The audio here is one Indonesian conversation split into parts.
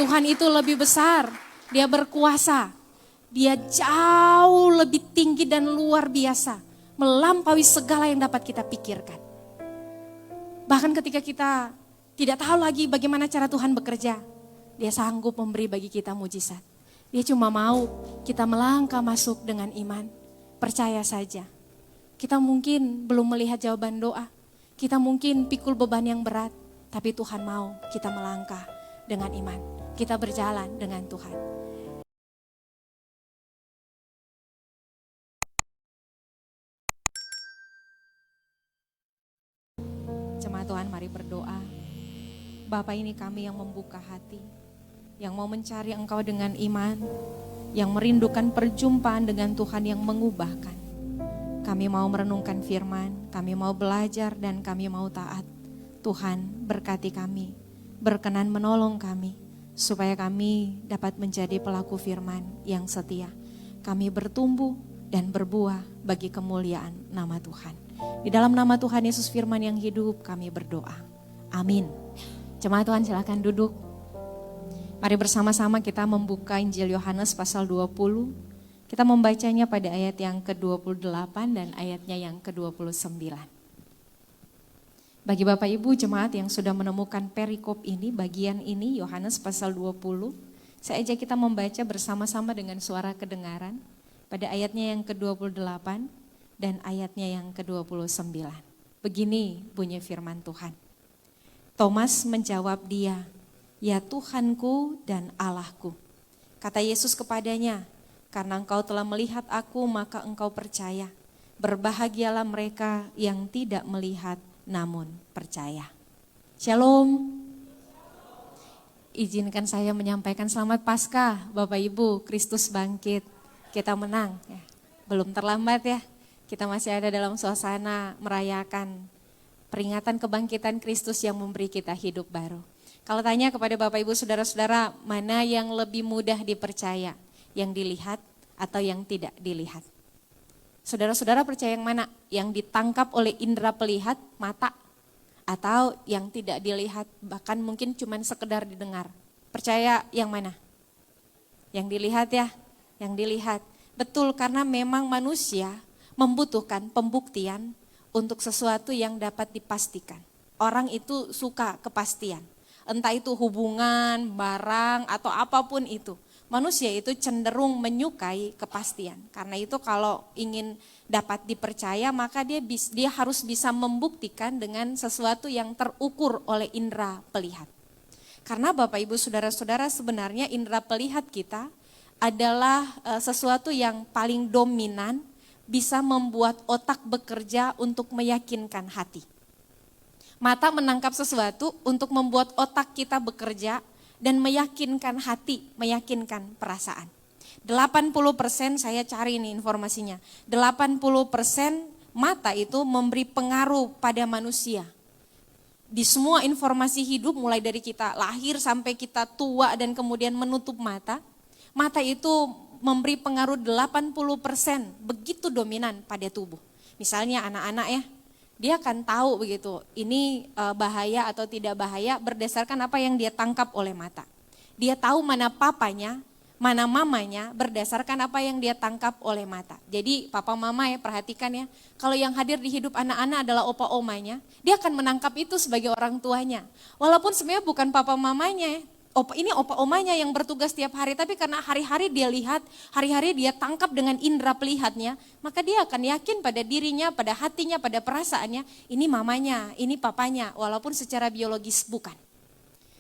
Tuhan itu lebih besar, dia berkuasa, dia jauh lebih tinggi dan luar biasa, melampaui segala yang dapat kita pikirkan. Bahkan ketika kita tidak tahu lagi bagaimana cara Tuhan bekerja, dia sanggup memberi bagi kita mujizat. Dia cuma mau kita melangkah masuk dengan iman, percaya saja. Kita mungkin belum melihat jawaban doa, kita mungkin pikul beban yang berat, tapi Tuhan mau kita melangkah dengan iman. Kita berjalan dengan Tuhan. Jemaat Tuhan, mari berdoa. Bapa, ini kami yang membuka hati, yang mau mencari Engkau dengan iman, yang merindukan perjumpaan dengan Tuhan yang mengubahkan. Kami mau merenungkan firman, kami mau belajar dan kami mau taat. Tuhan berkati kami, berkenan menolong kami, supaya kami dapat menjadi pelaku firman yang setia. Kami bertumbuh dan berbuah bagi kemuliaan nama Tuhan. Di dalam nama Tuhan Yesus firman yang hidup kami berdoa. Amin. Jemaat Tuhan silakan duduk. Mari bersama-sama kita membuka Injil Yohanes pasal 20. Kita membacanya pada ayat yang ke-28 dan ayatnya yang ke-29. Bagi Bapak Ibu jemaat yang sudah menemukan perikop ini, bagian ini Yohanes pasal 20, saya ajak kita membaca bersama-sama dengan suara kedengaran pada ayatnya yang ke-28 dan ayatnya yang ke-29. Begini bunyi firman Tuhan. Thomas menjawab dia, "Ya Tuhanku dan Allahku." Kata Yesus kepadanya, "Karena engkau telah melihat aku, maka engkau percaya. Berbahagialah mereka yang tidak melihat namun percaya." Shalom. Izinkan saya menyampaikan selamat Paskah, Bapak Ibu, Kristus bangkit. Kita menang. Ya. Belum terlambat ya, kita masih ada dalam suasana merayakan peringatan kebangkitan Kristus yang memberi kita hidup baru. Kalau tanya kepada Bapak Ibu, saudara-saudara, mana yang lebih mudah dipercaya? Yang dilihat atau yang tidak dilihat? Saudara-saudara percaya yang mana? Yang ditangkap oleh indera pelihat, mata, atau yang tidak dilihat, bahkan mungkin cuma sekedar didengar? Percaya yang mana? Yang dilihat ya, yang dilihat. Betul, karena memang manusia membutuhkan pembuktian untuk sesuatu yang dapat dipastikan. Orang itu suka kepastian, entah itu hubungan, barang, atau apapun itu. Manusia itu cenderung menyukai kepastian. Karena itu kalau ingin dapat dipercaya, maka dia harus bisa membuktikan dengan sesuatu yang terukur oleh indera pelihat. Karena Bapak Ibu Saudara-saudara, sebenarnya indera pelihat kita adalah sesuatu yang paling dominan, bisa membuat otak bekerja untuk meyakinkan hati. Mata menangkap sesuatu untuk membuat otak kita bekerja dan meyakinkan hati, meyakinkan perasaan. 80% saya cari ini informasinya. 80% mata itu memberi pengaruh pada manusia. Di semua informasi hidup mulai dari kita lahir sampai kita tua dan kemudian menutup mata. Mata itu memberi pengaruh 80%, begitu dominan pada tubuh. Misalnya anak-anak ya, dia akan tahu begitu, ini bahaya atau tidak bahaya berdasarkan apa yang dia tangkap oleh mata. Dia tahu mana papanya, mana mamanya berdasarkan apa yang dia tangkap oleh mata. Jadi papa mama ya perhatikan ya, kalau yang hadir di hidup anak-anak adalah opa omanya, dia akan menangkap itu sebagai orang tuanya. Walaupun sebenarnya bukan papa mamanya ya. Ini opa omanya yang bertugas tiap hari, tapi karena hari-hari dia lihat, hari-hari dia tangkap dengan indera pelihatnya, maka dia akan yakin pada dirinya, pada hatinya, pada perasaannya, ini mamanya, ini papanya, walaupun secara biologis bukan.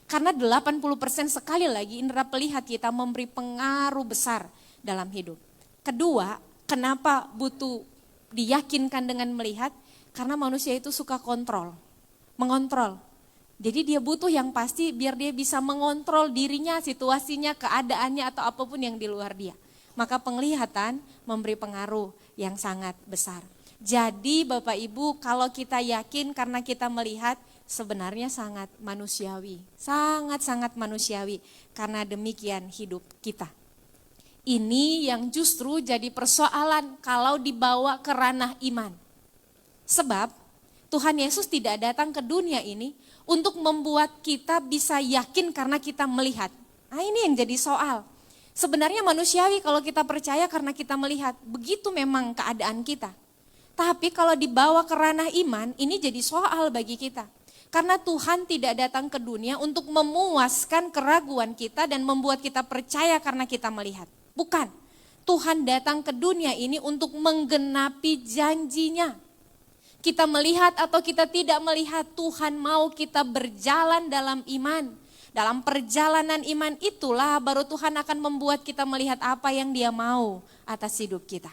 Karena 80% sekali lagi indera pelihat kita memberi pengaruh besar dalam hidup. Kedua, kenapa butuh diyakinkan dengan melihat? Karena manusia itu suka mengontrol. Jadi dia butuh yang pasti biar dia bisa mengontrol dirinya, situasinya, keadaannya atau apapun yang di luar dia. Maka penglihatan memberi pengaruh yang sangat besar. Jadi Bapak Ibu, kalau kita yakin karena kita melihat, sebenarnya sangat manusiawi. Sangat-sangat manusiawi, karena demikian hidup kita. Ini yang justru jadi persoalan kalau dibawa ke ranah iman. Sebab Tuhan Yesus tidak datang ke dunia ini untuk membuat kita bisa yakin karena kita melihat. Nah ini yang jadi soal. Sebenarnya manusiawi kalau kita percaya karena kita melihat, begitu memang keadaan kita. Tapi kalau dibawa ke ranah iman, ini jadi soal bagi kita. Karena Tuhan tidak datang ke dunia untuk memuaskan keraguan kita dan membuat kita percaya karena kita melihat. Bukan. Tuhan datang ke dunia ini untuk menggenapi janjinya. Kita melihat atau kita tidak melihat, Tuhan mau kita berjalan dalam iman. Dalam perjalanan iman itulah baru Tuhan akan membuat kita melihat apa yang Dia mau atas hidup kita.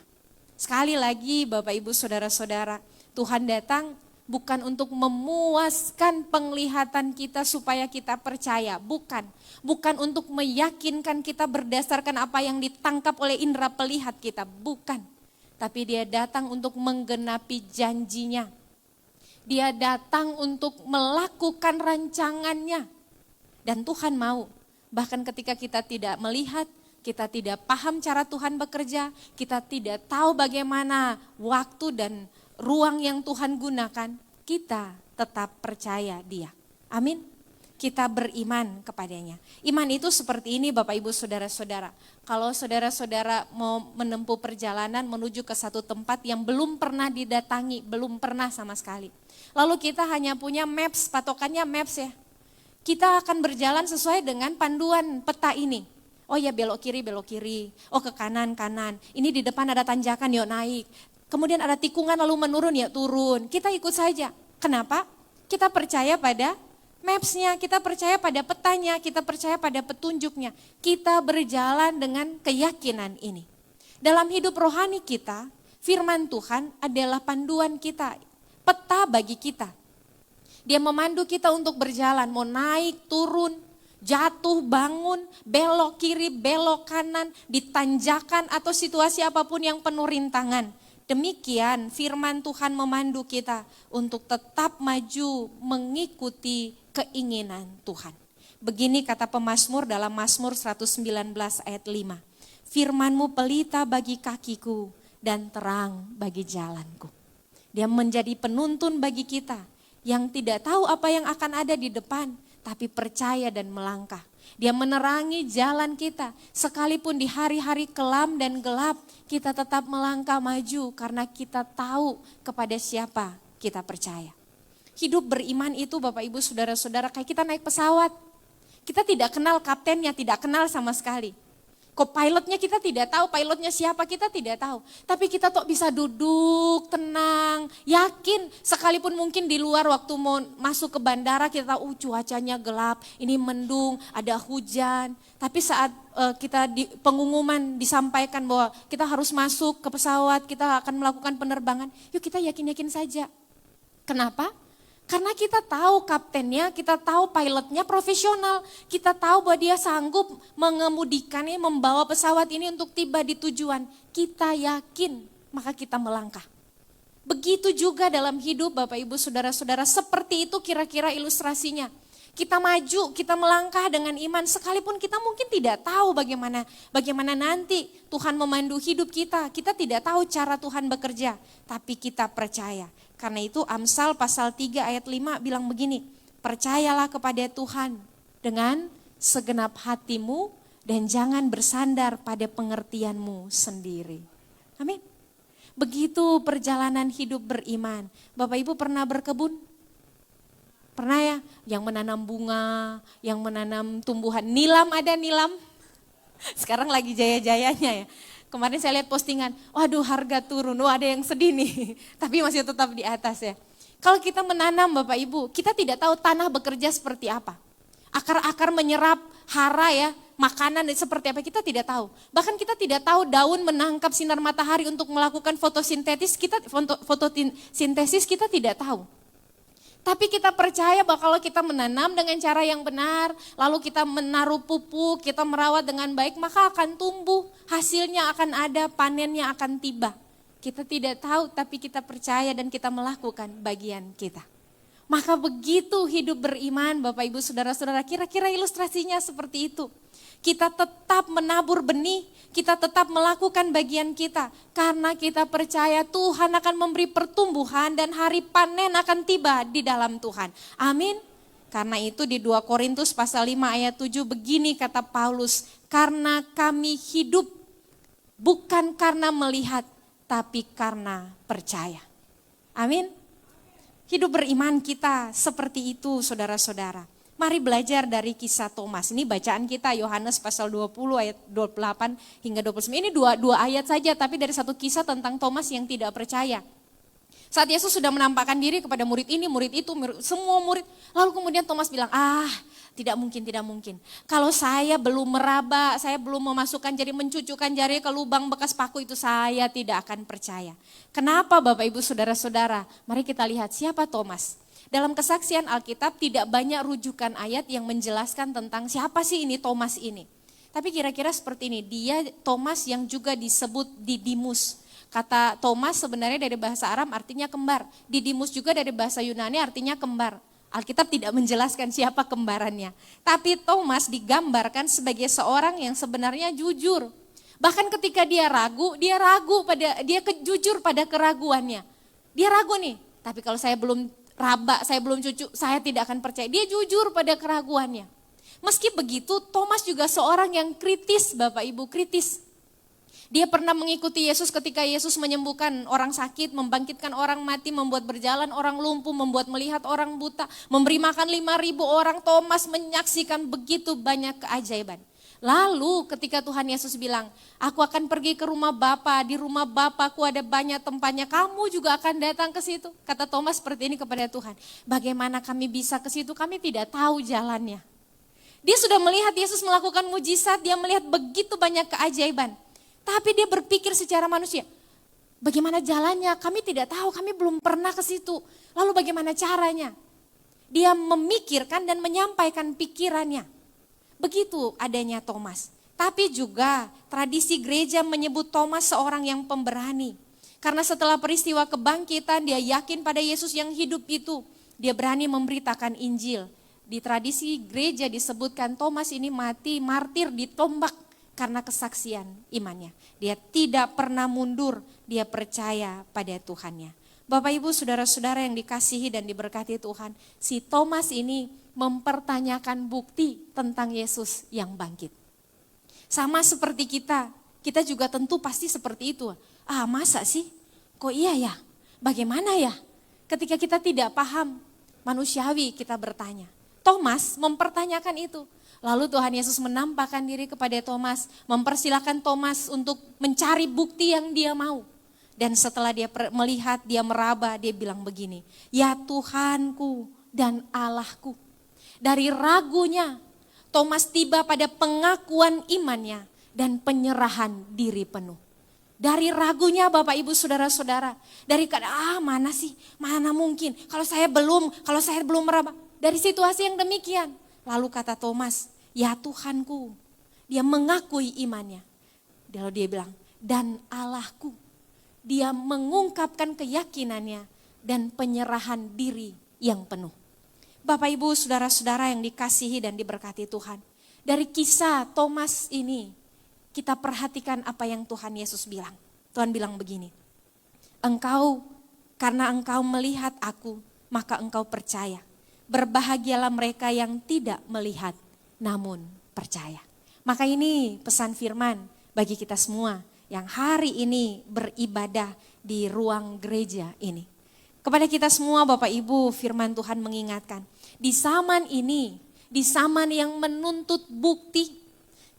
Sekali lagi Bapak Ibu Saudara-saudara, Tuhan datang bukan untuk memuaskan penglihatan kita supaya kita percaya, bukan. Bukan untuk meyakinkan kita berdasarkan apa yang ditangkap oleh indera pelihat kita, bukan. Tapi Dia datang untuk menggenapi janjinya. Dia datang untuk melakukan rancangannya. Dan Tuhan mau, bahkan ketika kita tidak melihat, kita tidak paham cara Tuhan bekerja, kita tidak tahu bagaimana waktu dan ruang yang Tuhan gunakan, kita tetap percaya Dia. Amin. Kita beriman kepadanya. Iman itu seperti ini Bapak Ibu Saudara-saudara. Kalau saudara-saudara mau menempuh perjalanan menuju ke satu tempat yang belum pernah didatangi, belum pernah sama sekali. Lalu kita hanya punya maps, patokannya maps ya. Kita akan berjalan sesuai dengan panduan peta ini. Oh ya belok kiri, oh ke kanan. Ini di depan ada tanjakan, yuk naik. Kemudian ada tikungan lalu menurun, ya turun. Kita ikut saja. Kenapa? Kita percaya pada maps-nya, kita percaya pada petanya, kita percaya pada petunjuknya. Kita berjalan dengan keyakinan ini. Dalam hidup rohani kita, firman Tuhan adalah panduan kita, peta bagi kita. Dia memandu kita untuk berjalan, mau naik, turun, jatuh, bangun, belok kiri, belok kanan, ditanjakan atau situasi apapun yang penuh rintangan. Demikian firman Tuhan memandu kita untuk tetap maju mengikuti keinginan Tuhan. Begini kata pemazmur dalam Mazmur 119 ayat 5. Firman-Mu pelita bagi kakiku dan terang bagi jalanku. Dia menjadi penuntun bagi kita yang tidak tahu apa yang akan ada di depan, tapi percaya dan melangkah. Dia menerangi jalan kita, sekalipun di hari-hari kelam dan gelap, kita tetap melangkah maju karena kita tahu kepada siapa kita percaya. Hidup beriman itu Bapak Ibu Saudara-saudara kayak kita naik pesawat. Kita tidak kenal kaptennya, tidak kenal sama sekali. Co-pilotnya kita tidak tahu, pilotnya siapa kita tidak tahu. Tapi kita kok bisa duduk, tenang, yakin. Sekalipun mungkin di luar waktu mau masuk ke bandara kita tahu cuacanya gelap, ini mendung, ada hujan. Tapi saat kita di pengumuman disampaikan bahwa kita harus masuk ke pesawat, kita akan melakukan penerbangan, yuk kita yakin-yakin saja. Kenapa? Karena kita tahu kaptennya, kita tahu pilotnya profesional. Kita tahu bahwa dia sanggup mengemudikannya, membawa pesawat ini untuk tiba di tujuan. Kita yakin, maka kita melangkah. Begitu juga dalam hidup Bapak Ibu Saudara-saudara, seperti itu kira-kira ilustrasinya. Kita maju, kita melangkah dengan iman, sekalipun kita mungkin tidak tahu bagaimana nanti Tuhan memandu hidup kita. Kita tidak tahu cara Tuhan bekerja, tapi kita percaya. Karena itu Amsal pasal 3 ayat 5 bilang begini, percayalah kepada Tuhan dengan segenap hatimu dan jangan bersandar pada pengertianmu sendiri. Amin. Begitu perjalanan hidup beriman. Bapak Ibu pernah berkebun? Pernah ya? Yang menanam bunga, yang menanam tumbuhan. Nilam ada nilam? Sekarang lagi jaya-jayanya ya. Kemarin saya lihat postingan, waduh harga turun, wah ada yang sedih nih, tapi masih tetap di atas ya. Kalau kita menanam Bapak Ibu, kita tidak tahu tanah bekerja seperti apa. Akar-akar menyerap hara ya, makanan seperti apa, kita tidak tahu. Bahkan kita tidak tahu daun menangkap sinar matahari untuk melakukan fotosintesis, kita tidak tahu. Tapi kita percaya bahwa kalau kita menanam dengan cara yang benar, lalu kita menaruh pupuk, kita merawat dengan baik, maka akan tumbuh, hasilnya akan ada, panennya akan tiba. Kita tidak tahu, tapi kita percaya dan kita melakukan bagian kita. Maka begitu hidup beriman Bapak Ibu Saudara-saudara, kira-kira ilustrasinya seperti itu. Kita tetap menabur benih, kita tetap melakukan bagian kita. Karena kita percaya Tuhan akan memberi pertumbuhan dan hari panen akan tiba di dalam Tuhan. Amin. Karena itu di 2 Korintus pasal 5 ayat 7 begini kata Paulus, karena kami hidup bukan karena melihat, tapi karena percaya. Amin. Hidup beriman kita seperti itu saudara-saudara. Mari belajar dari kisah Thomas. Ini bacaan kita Yohanes pasal 20 ayat 28 hingga 29. Ini dua ayat saja tapi dari satu kisah tentang Thomas yang tidak percaya. Saat Yesus sudah menampakkan diri kepada murid ini, murid itu, semua murid. Lalu kemudian Thomas bilang, tidak mungkin, tidak mungkin. Kalau saya belum meraba, saya belum memasukkan jari, mencucukkan jari ke lubang bekas paku itu, saya tidak akan percaya. Kenapa Bapak Ibu Saudara-saudara? Mari kita lihat siapa Thomas. Dalam kesaksian Alkitab tidak banyak rujukan ayat yang menjelaskan tentang siapa sih ini Thomas ini. Tapi kira-kira seperti ini, dia Thomas yang juga disebut Didimus. Kata Thomas sebenarnya dari bahasa Aram artinya kembar. Didimus juga dari bahasa Yunani artinya kembar. Alkitab tidak menjelaskan siapa kembarannya. Tapi Thomas digambarkan sebagai seorang yang sebenarnya jujur. Bahkan ketika dia jujur pada keraguannya. Dia ragu nih, tapi kalau saya belum raba, saya belum cucu, saya tidak akan percaya. Dia jujur pada keraguannya. Meski begitu, Thomas juga seorang yang kritis, Bapak Ibu, kritis. Dia pernah mengikuti Yesus ketika Yesus menyembuhkan orang sakit, membangkitkan orang mati, membuat berjalan orang lumpuh, membuat melihat orang buta, memberi makan 5.000 orang. Thomas menyaksikan begitu banyak keajaiban. Lalu ketika Tuhan Yesus bilang, aku akan pergi ke rumah Bapa, di rumah Bapakku ada banyak tempatnya, kamu juga akan datang ke situ. Kata Thomas seperti ini kepada Tuhan, bagaimana kami bisa ke situ, kami tidak tahu jalannya. Dia sudah melihat Yesus melakukan mujizat, dia melihat begitu banyak keajaiban. Tapi dia berpikir secara manusia, bagaimana jalannya? Kami tidak tahu, kami belum pernah ke situ. Lalu bagaimana caranya? Dia memikirkan dan menyampaikan pikirannya. Begitu adanya Thomas. Tapi juga tradisi gereja menyebut Thomas seorang yang pemberani. Karena setelah peristiwa kebangkitan dia yakin pada Yesus yang hidup itu. Dia berani memberitakan Injil. Di tradisi gereja disebutkan Thomas ini mati martir ditombak. Karena kesaksian imannya. Dia tidak pernah mundur, dia percaya pada Tuhannya. Bapak Ibu saudara-saudara yang dikasihi dan diberkati Tuhan, si Thomas ini mempertanyakan bukti tentang Yesus yang bangkit. Sama seperti kita juga tentu pasti seperti itu. Masa sih? Kok iya ya? Bagaimana ya? Ketika kita tidak paham, manusiawi kita bertanya. Thomas mempertanyakan itu. Lalu Tuhan Yesus menampakkan diri kepada Thomas, mempersilahkan Thomas untuk mencari bukti yang dia mau. Dan setelah dia melihat, dia meraba, dia bilang begini, ya Tuhanku dan Allahku. Dari ragunya, Thomas tiba pada pengakuan imannya dan penyerahan diri penuh. Dari ragunya Bapak Ibu Saudara-saudara, dari mana sih, mana mungkin, kalau saya belum meraba. Dari situasi yang demikian. Lalu kata Thomas, ya Tuhanku. Dia mengakui imannya. Lalu dia bilang, dan Allahku. Dia mengungkapkan keyakinannya dan penyerahan diri yang penuh. Bapak Ibu saudara-saudara yang dikasihi dan diberkati Tuhan. Dari kisah Thomas ini kita perhatikan apa yang Tuhan Yesus bilang. Tuhan bilang begini, karena engkau melihat aku maka engkau percaya. Berbahagialah mereka yang tidak melihat namun percaya. Maka ini pesan firman bagi kita semua yang hari ini beribadah di ruang gereja ini. Kepada kita semua Bapak Ibu, firman Tuhan mengingatkan. Di zaman ini, di zaman yang menuntut bukti,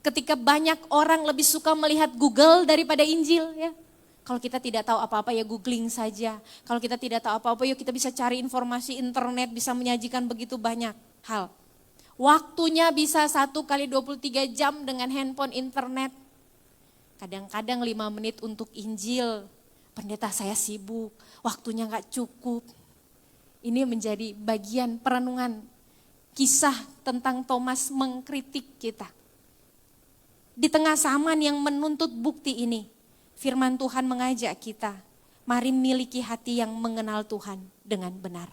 ketika banyak orang lebih suka melihat Google daripada Injil ya. Kalau kita tidak tahu apa-apa ya googling saja. Kalau kita tidak tahu apa-apa yuk kita bisa cari informasi internet, bisa menyajikan begitu banyak hal. Waktunya bisa 1 kali 23 jam dengan handphone internet. Kadang-kadang 5 menit untuk Injil. Pendeta saya sibuk, waktunya gak cukup. Ini menjadi bagian perenungan kisah tentang Thomas mengkritik kita. Di tengah zaman yang menuntut bukti ini, firman Tuhan mengajak kita, mari miliki hati yang mengenal Tuhan dengan benar.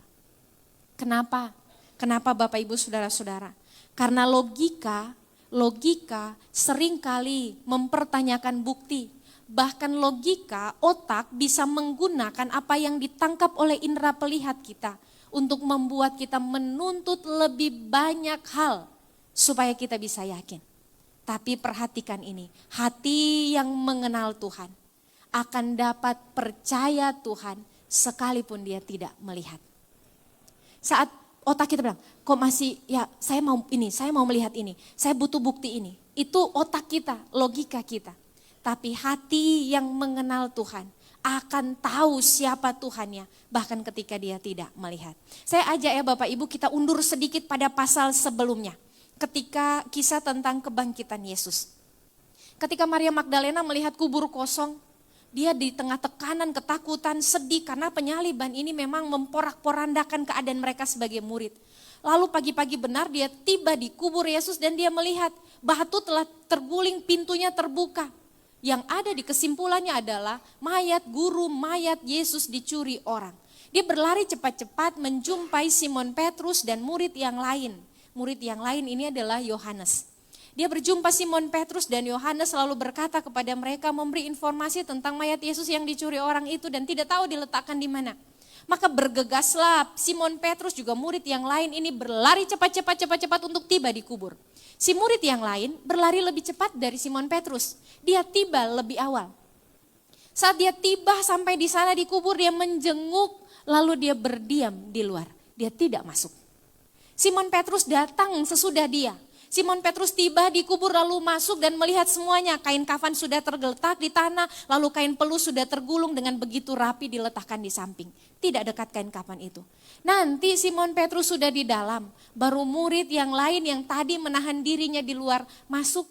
Kenapa? Kenapa Bapak Ibu Saudara-saudara? Karena logika seringkali mempertanyakan bukti. Bahkan logika, otak bisa menggunakan apa yang ditangkap oleh indera pelihat kita untuk membuat kita menuntut lebih banyak hal supaya kita bisa yakin. Tapi perhatikan ini, hati yang mengenal Tuhan akan dapat percaya Tuhan sekalipun dia tidak melihat. Saat otak kita bilang, kok masih ya saya mau ini, saya mau melihat ini, saya butuh bukti ini. Itu otak kita, logika kita. Tapi hati yang mengenal Tuhan akan tahu siapa Tuhannya bahkan ketika dia tidak melihat. Saya ajak ya Bapak Ibu kita undur sedikit pada pasal sebelumnya. Ketika kisah tentang kebangkitan Yesus. Ketika Maria Magdalena melihat kubur kosong, dia di tengah tekanan, ketakutan, sedih karena penyaliban ini memang memporak-porandakan keadaan mereka sebagai murid. Lalu pagi-pagi benar dia tiba di kubur Yesus dan dia melihat batu telah terguling, pintunya terbuka. Yang ada di kesimpulannya adalah mayat guru, mayat Yesus dicuri orang. Dia berlari cepat-cepat menjumpai Simon Petrus dan murid yang lain. Murid yang lain ini adalah Yohanes. Dia berjumpa Simon Petrus dan Yohanes lalu berkata kepada mereka memberi informasi tentang mayat Yesus yang dicuri orang itu dan tidak tahu diletakkan di mana. Maka bergegaslah Simon Petrus juga murid yang lain ini berlari cepat-cepat untuk tiba di kubur. Si murid yang lain berlari lebih cepat dari Simon Petrus. Dia tiba lebih awal. Saat dia tiba sampai di sana di kubur dia menjenguk lalu dia berdiam di luar. Dia tidak masuk. Simon Petrus datang sesudah dia. Simon Petrus tiba di kubur lalu masuk dan melihat semuanya. Kain kafan sudah tergeletak di tanah, lalu kain pelus sudah tergulung dengan begitu rapi diletakkan di samping. Tidak dekat kain kafan itu. Nanti Simon Petrus sudah di dalam, baru murid yang lain yang tadi menahan dirinya di luar masuk.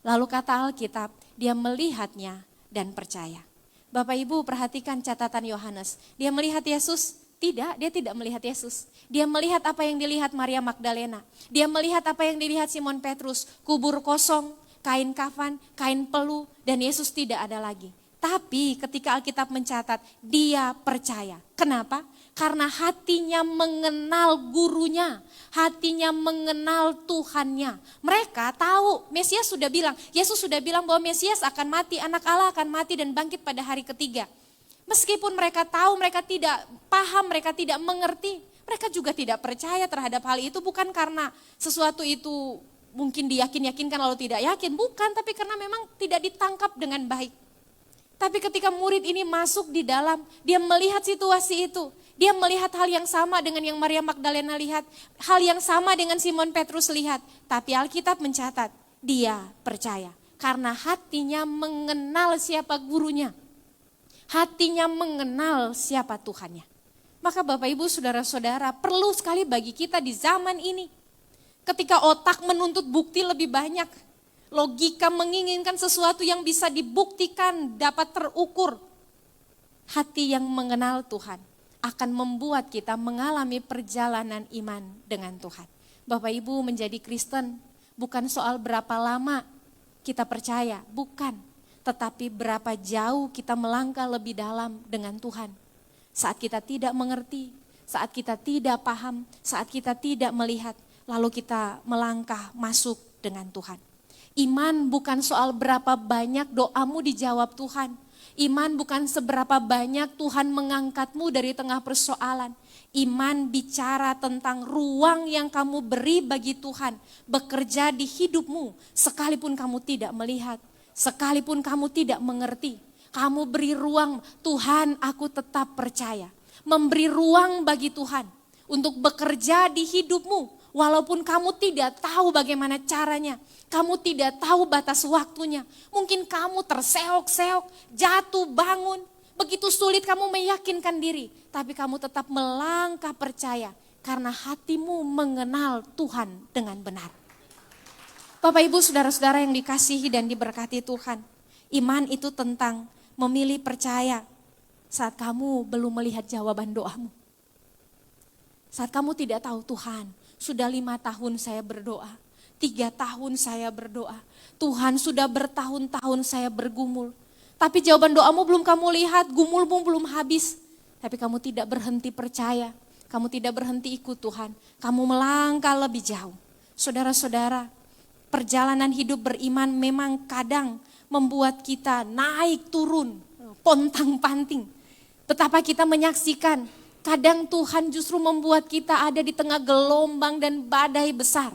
Lalu kata Alkitab, dia melihatnya dan percaya. Bapak Ibu perhatikan catatan Yohanes, dia melihat Yesus? Tidak, dia tidak melihat Yesus. Dia melihat apa yang dilihat Maria Magdalena. Dia melihat apa yang dilihat Simon Petrus. Kubur kosong, kain kafan, kain pelu, dan Yesus tidak ada lagi. Tapi ketika Alkitab mencatat, dia percaya. Kenapa? Karena hatinya mengenal gurunya. Hatinya mengenal Tuhannya. Mereka tahu, Mesias sudah bilang, Yesus sudah bilang bahwa Mesias akan mati, anak Allah akan mati dan bangkit pada hari ketiga. Meskipun mereka tahu, mereka tidak paham, mereka tidak mengerti, mereka juga tidak percaya terhadap hal itu bukan karena sesuatu itu mungkin diyakinkan lalu tidak yakin, bukan, tapi karena memang tidak ditangkap dengan baik. Tapi ketika murid ini masuk di dalam, dia melihat situasi itu, dia melihat hal yang sama dengan yang Maria Magdalena lihat, hal yang sama dengan Simon Petrus lihat, tapi Alkitab mencatat, dia percaya karena hatinya mengenal siapa gurunya. Hatinya mengenal siapa Tuhannya. Maka Bapak Ibu Saudara-saudara perlu sekali bagi kita di zaman ini. Ketika otak menuntut bukti lebih banyak. Logika menginginkan sesuatu yang bisa dibuktikan, dapat terukur. Hati yang mengenal Tuhan akan membuat kita mengalami perjalanan iman dengan Tuhan. Bapak Ibu menjadi Kristen bukan soal berapa lama kita percaya, bukan. Tetapi berapa jauh kita melangkah lebih dalam dengan Tuhan. Saat kita tidak mengerti, saat kita tidak paham, saat kita tidak melihat, lalu kita melangkah masuk dengan Tuhan. Iman bukan soal berapa banyak doamu dijawab Tuhan. Iman bukan seberapa banyak Tuhan mengangkatmu dari tengah persoalan. Iman bicara tentang ruang yang kamu beri bagi Tuhan bekerja di hidupmu sekalipun kamu tidak melihat. Sekalipun kamu tidak mengerti, kamu beri ruang, Tuhan aku tetap percaya. Memberi ruang bagi Tuhan untuk bekerja di hidupmu. Walaupun kamu tidak tahu bagaimana caranya, kamu tidak tahu batas waktunya. Mungkin kamu terseok-seok, jatuh bangun, begitu sulit kamu meyakinkan diri. Tapi kamu tetap melangkah percaya karena hatimu mengenal Tuhan dengan benar. Bapak Ibu Saudara-saudara yang dikasihi dan diberkati Tuhan. Iman itu tentang memilih percaya saat kamu belum melihat jawaban doamu. Saat kamu tidak tahu Tuhan, sudah 5 tahun saya berdoa, 3 tahun saya berdoa. Tuhan sudah bertahun-tahun saya bergumul. Tapi jawaban doamu belum kamu lihat, gumulmu belum habis. Tapi kamu tidak berhenti percaya, kamu tidak berhenti ikut Tuhan. Kamu melangkah lebih jauh. Saudara-saudara, perjalanan hidup beriman memang kadang membuat kita naik turun, pontang-panting. Betapa kita menyaksikan Kadang Tuhan justru membuat kita ada di tengah gelombang dan badai besar.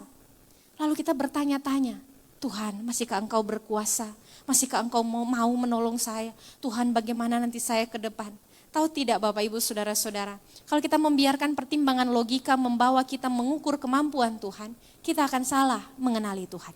Lalu kita bertanya-tanya, Tuhan, masihkah Engkau berkuasa? Masihkah Engkau mau menolong saya? Tuhan, bagaimana nanti saya ke depan? Tahu tidak Bapak Ibu Saudara-saudara, kalau kita membiarkan pertimbangan logika membawa kita mengukur kemampuan Tuhan, kita akan salah mengenali Tuhan.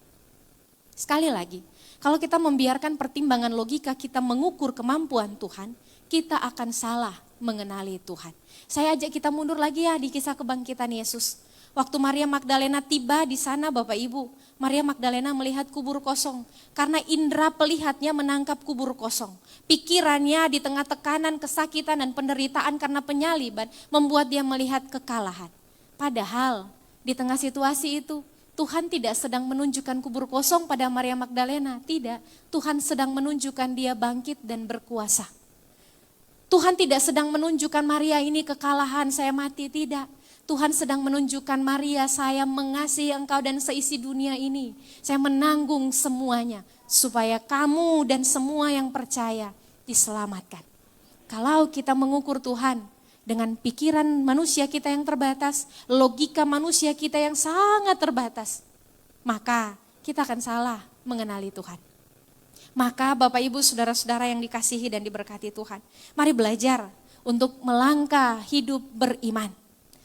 Sekali lagi, kalau kita membiarkan pertimbangan logika kita mengukur kemampuan Tuhan, kita akan salah mengenali Tuhan. Saya ajak kita mundur lagi ya di kisah kebangkitan Yesus. Waktu Maria Magdalena tiba di sana Bapak Ibu, Maria Magdalena melihat kubur kosong. Karena indera pelihatnya menangkap kubur kosong. Pikirannya di tengah tekanan, kesakitan dan penderitaan karena penyaliban membuat dia melihat kekalahan. Padahal di tengah situasi itu Tuhan tidak sedang menunjukkan kubur kosong pada Maria Magdalena. Tidak, Tuhan sedang menunjukkan dia bangkit dan berkuasa. Tuhan tidak sedang menunjukkan Maria ini kekalahan, saya mati, tidak. Tuhan sedang menunjukkan Maria, saya mengasihi engkau dan seisi dunia ini. Saya menanggung semuanya supaya kamu dan semua yang percaya diselamatkan. Kalau kita mengukur Tuhan dengan pikiran manusia kita yang terbatas, logika manusia kita yang sangat terbatas, maka kita akan salah mengenali Tuhan. Maka Bapak Ibu Saudara-saudara yang dikasihi dan diberkati Tuhan, mari belajar untuk melangkah hidup beriman.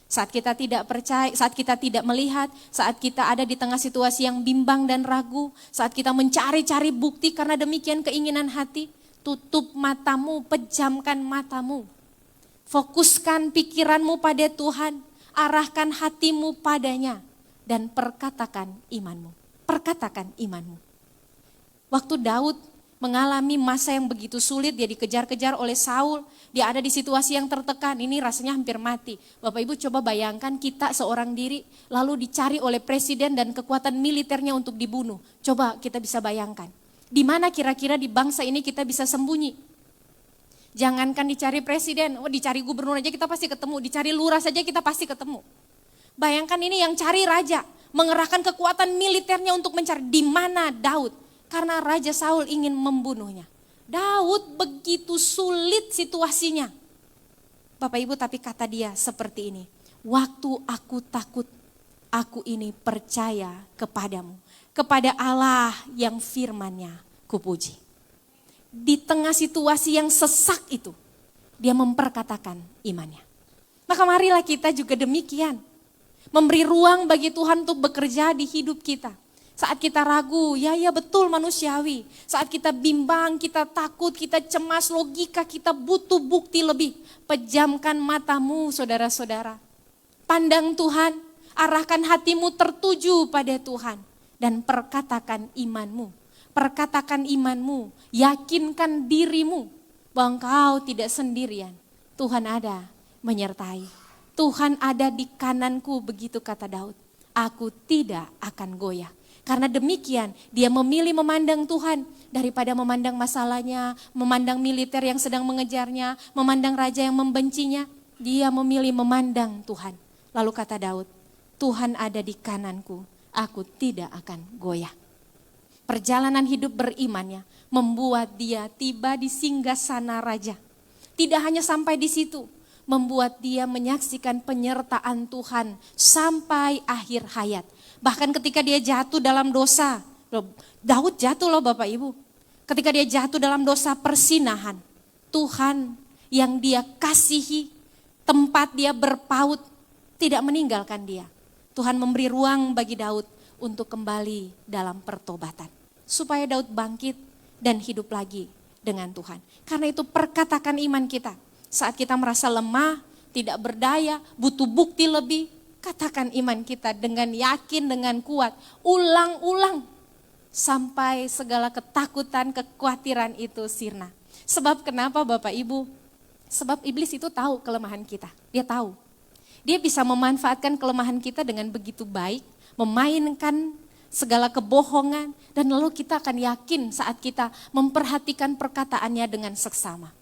Saat kita tidak percaya, saat kita tidak melihat, saat kita ada di tengah situasi yang bimbang dan ragu, saat kita mencari-cari bukti karena demikian keinginan hati, tutup matamu, pejamkan matamu. Fokuskan pikiranmu pada Tuhan, arahkan hatimu padanya dan perkatakan imanmu. Perkatakan imanmu. Waktu Daud mengalami masa yang begitu sulit, dia dikejar-kejar oleh Saul, dia ada di situasi yang tertekan, ini rasanya hampir mati. Bapak Ibu coba bayangkan kita seorang diri, lalu dicari oleh presiden dan kekuatan militernya untuk dibunuh. Coba kita bisa bayangkan, di mana kira-kira di bangsa ini kita bisa sembunyi? Jangankan dicari presiden, dicari gubernur aja kita pasti ketemu, dicari lurah saja kita pasti ketemu. Bayangkan ini yang cari raja, mengerahkan kekuatan militernya untuk mencari di mana Daud. Karena Raja Saul ingin membunuhnya. Daud begitu sulit situasinya. Bapak Ibu tapi kata dia seperti ini. Waktu aku takut, aku ini percaya kepadamu. Kepada Allah yang firman-Nya kupuji. Di tengah situasi yang sesak itu, dia memperkatakan imannya. Maka marilah kita juga demikian. Memberi ruang bagi Tuhan untuk bekerja di hidup kita. Saat kita ragu, ya betul manusiawi. Saat kita bimbang, kita takut, kita cemas, logika kita butuh bukti lebih. Pejamkan matamu saudara-saudara. Pandang Tuhan, arahkan hatimu tertuju pada Tuhan. Dan perkatakan imanmu. Perkatakan imanmu, yakinkan dirimu bahwa engkau tidak sendirian. Tuhan ada menyertai. Tuhan ada di kananku, begitu kata Daud. Aku tidak akan goyah. Karena demikian dia memilih memandang Tuhan daripada memandang masalahnya, memandang militer yang sedang mengejarnya, memandang raja yang membencinya. Dia memilih memandang Tuhan. Lalu kata Daud, Tuhan ada di kananku, aku tidak akan goyah. Perjalanan hidup berimannya membuat dia tiba di singgasana raja. Tidak hanya sampai di situ, membuat dia menyaksikan penyertaan Tuhan sampai akhir hayat. Bahkan ketika dia jatuh dalam dosa, Daud jatuh loh Bapak Ibu. Ketika dia jatuh dalam dosa persinahan, Tuhan yang dia kasihi, tempat dia berpaut, tidak meninggalkan dia. Tuhan memberi ruang bagi Daud untuk kembali dalam pertobatan. Supaya Daud bangkit dan hidup lagi dengan Tuhan. Karena itu perkatakan iman kita. Saat kita merasa lemah, tidak berdaya, butuh bukti lebih, katakan iman kita dengan yakin, dengan kuat. Ulang-ulang sampai segala ketakutan, kekhawatiran itu sirna. Sebab kenapa Bapak Ibu? Sebab iblis itu tahu kelemahan kita. Dia tahu. Dia bisa memanfaatkan kelemahan kita dengan begitu baik, memainkan segala kebohongan, dan lalu kita akan yakin saat kita memperhatikan perkataannya dengan seksama.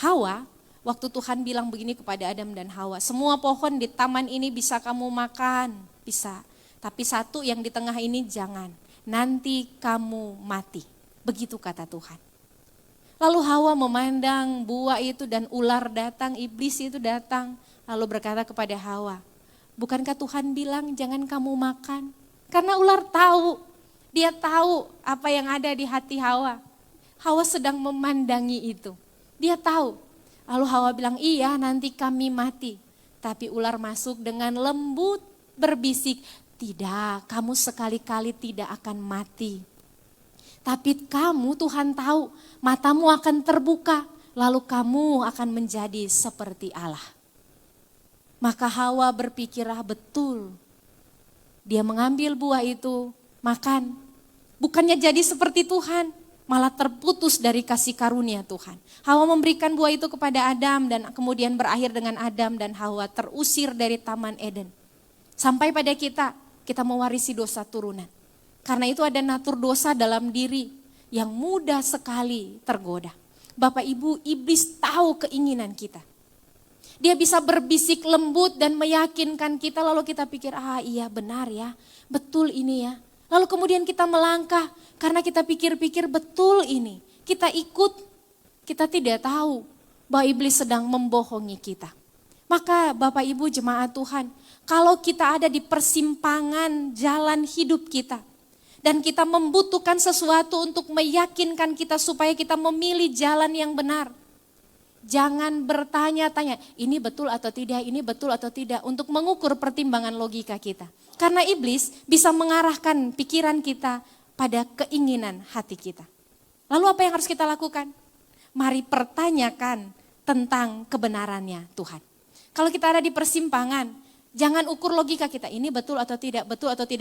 Hawa, waktu Tuhan bilang begini kepada Adam dan Hawa, semua pohon di taman ini bisa kamu makan, bisa. Tapi satu yang di tengah ini jangan, nanti kamu mati. Begitu kata Tuhan. Lalu Hawa memandang buah itu dan ular datang, iblis itu datang. Lalu berkata kepada Hawa, bukankah Tuhan bilang jangan kamu makan? Karena ular tahu, dia tahu apa yang ada di hati Hawa. Hawa sedang memandangi itu, dia tahu. Lalu Hawa bilang, iya nanti kami mati. Tapi ular masuk dengan lembut berbisik, tidak, kamu sekali-kali tidak akan mati. Tapi kamu, Tuhan tahu, matamu akan terbuka, lalu kamu akan menjadi seperti Allah. Maka Hawa berpikir, betul. Dia mengambil buah itu, makan. Bukannya jadi seperti Tuhan, malah terputus dari kasih karunia Tuhan. Hawa memberikan buah itu kepada Adam dan kemudian berakhir dengan Adam dan Hawa terusir dari Taman Eden. Sampai pada kita mewarisi dosa turunan. Karena itu ada natur dosa dalam diri yang mudah sekali tergoda. Bapak Ibu, iblis tahu keinginan kita. Dia bisa berbisik lembut dan meyakinkan kita, lalu kita pikir, iya benar ya, betul ini ya. Lalu kemudian kita melangkah karena kita pikir-pikir betul ini. Kita ikut, kita tidak tahu bahwa iblis sedang membohongi kita. Maka Bapak Ibu jemaat Tuhan, kalau kita ada di persimpangan jalan hidup kita, dan kita membutuhkan sesuatu untuk meyakinkan kita supaya kita memilih jalan yang benar. Jangan bertanya-tanya, ini betul atau tidak, ini betul atau tidak, untuk mengukur pertimbangan logika kita. Karena iblis bisa mengarahkan pikiran kita pada keinginan hati kita. Lalu apa yang harus kita lakukan? Mari pertanyakan tentang kebenarannya Tuhan. Kalau kita ada di persimpangan, jangan ukur logika kita, ini betul atau tidak,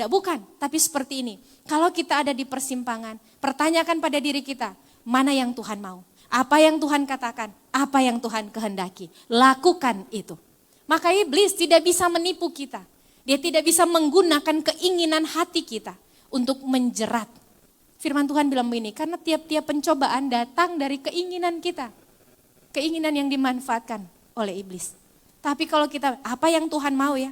bukan. Tapi seperti ini, kalau kita ada di persimpangan, pertanyakan pada diri kita, mana yang Tuhan mau? Apa yang Tuhan katakan? Apa yang Tuhan kehendaki? Lakukan itu. Maka iblis tidak bisa menipu kita. Dia tidak bisa menggunakan keinginan hati kita untuk menjerat. Firman Tuhan bilang begini, karena tiap-tiap pencobaan datang dari keinginan kita. Keinginan yang dimanfaatkan oleh iblis. Tapi kalau kita, apa yang Tuhan mau ya?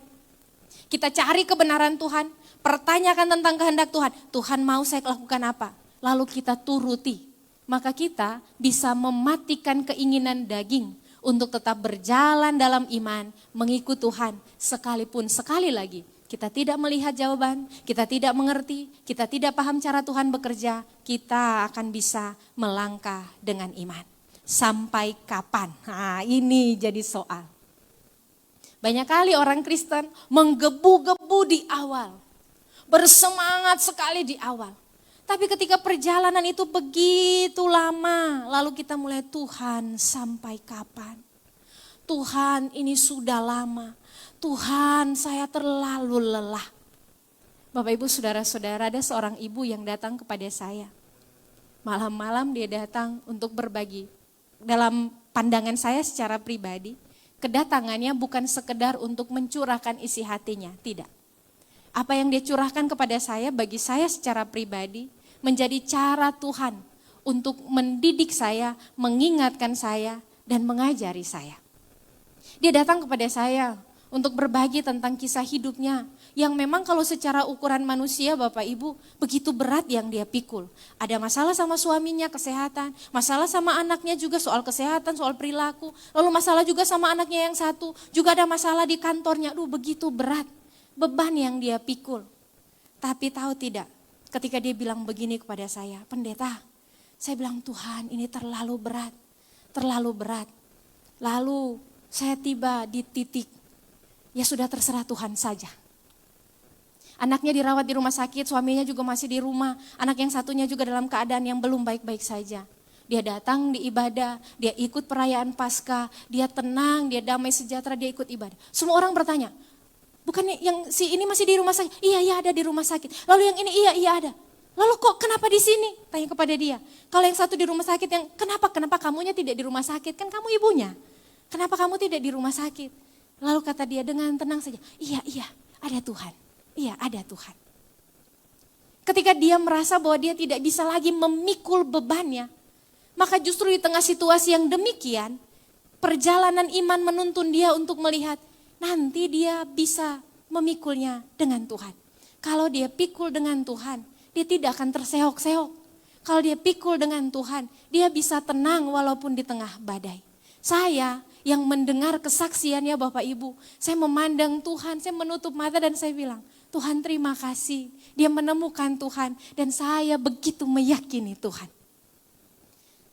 Kita cari kebenaran Tuhan, pertanyakan tentang kehendak Tuhan. Tuhan mau saya lakukan apa? Lalu kita turuti. Maka kita bisa mematikan keinginan daging untuk tetap berjalan dalam iman, mengikut Tuhan. Sekalipun sekali lagi, kita tidak melihat jawaban, kita tidak mengerti, kita tidak paham cara Tuhan bekerja, kita akan bisa melangkah dengan iman. Sampai kapan? Nah, ini jadi soal. Banyak kali orang Kristen menggebu-gebu di awal, bersemangat sekali di awal. Tapi ketika perjalanan itu begitu lama, lalu kita mulai, Tuhan sampai kapan? Tuhan ini sudah lama, Tuhan saya terlalu lelah. Bapak Ibu saudara-saudara, ada seorang ibu yang datang kepada saya. Malam-malam dia datang untuk berbagi. Dalam pandangan saya secara pribadi, kedatangannya bukan sekedar untuk mencurahkan isi hatinya, tidak. Apa yang dia curahkan kepada saya, bagi saya secara pribadi, menjadi cara Tuhan untuk mendidik saya, mengingatkan saya, dan mengajari saya. Dia datang kepada saya untuk berbagi tentang kisah hidupnya, yang memang kalau secara ukuran manusia Bapak Ibu, begitu berat yang dia pikul. Ada masalah sama suaminya, kesehatan, masalah sama anaknya juga soal kesehatan, soal perilaku, lalu masalah juga sama anaknya yang satu, juga ada masalah di kantornya, begitu berat. Beban yang dia pikul. Tapi tahu tidak, ketika dia bilang begini kepada saya, pendeta, saya bilang Tuhan ini terlalu berat, terlalu berat. Lalu saya tiba di titik, ya sudah terserah Tuhan saja. Anaknya dirawat di rumah sakit, suaminya juga masih di rumah, anak yang satunya juga dalam keadaan yang belum baik-baik saja. Dia datang di ibadah, dia ikut perayaan Paskah, dia tenang, dia damai sejahtera, dia ikut ibadah. Semua orang bertanya, bukannya yang si ini masih di rumah sakit? Iya ada di rumah sakit. Lalu yang ini iya ada. Lalu kok kenapa di sini? Tanya kepada dia. Kalau yang satu di rumah sakit, yang kenapa kamunya tidak di rumah sakit? Kan kamu ibunya. Kenapa kamu tidak di rumah sakit? Lalu kata dia dengan tenang saja, iya ada Tuhan. Iya ada Tuhan. Ketika dia merasa bahwa dia tidak bisa lagi memikul bebannya, maka justru di tengah situasi yang demikian, perjalanan iman menuntun dia untuk melihat, nanti dia bisa memikulnya dengan Tuhan. Kalau dia pikul dengan Tuhan, dia tidak akan terseok-seok. Kalau dia pikul dengan Tuhan, dia bisa tenang walaupun di tengah badai. Saya yang mendengar kesaksiannya Bapak Ibu, saya memandang Tuhan, saya menutup mata dan saya bilang, Tuhan terima kasih. Dia menemukan Tuhan dan saya begitu meyakini Tuhan.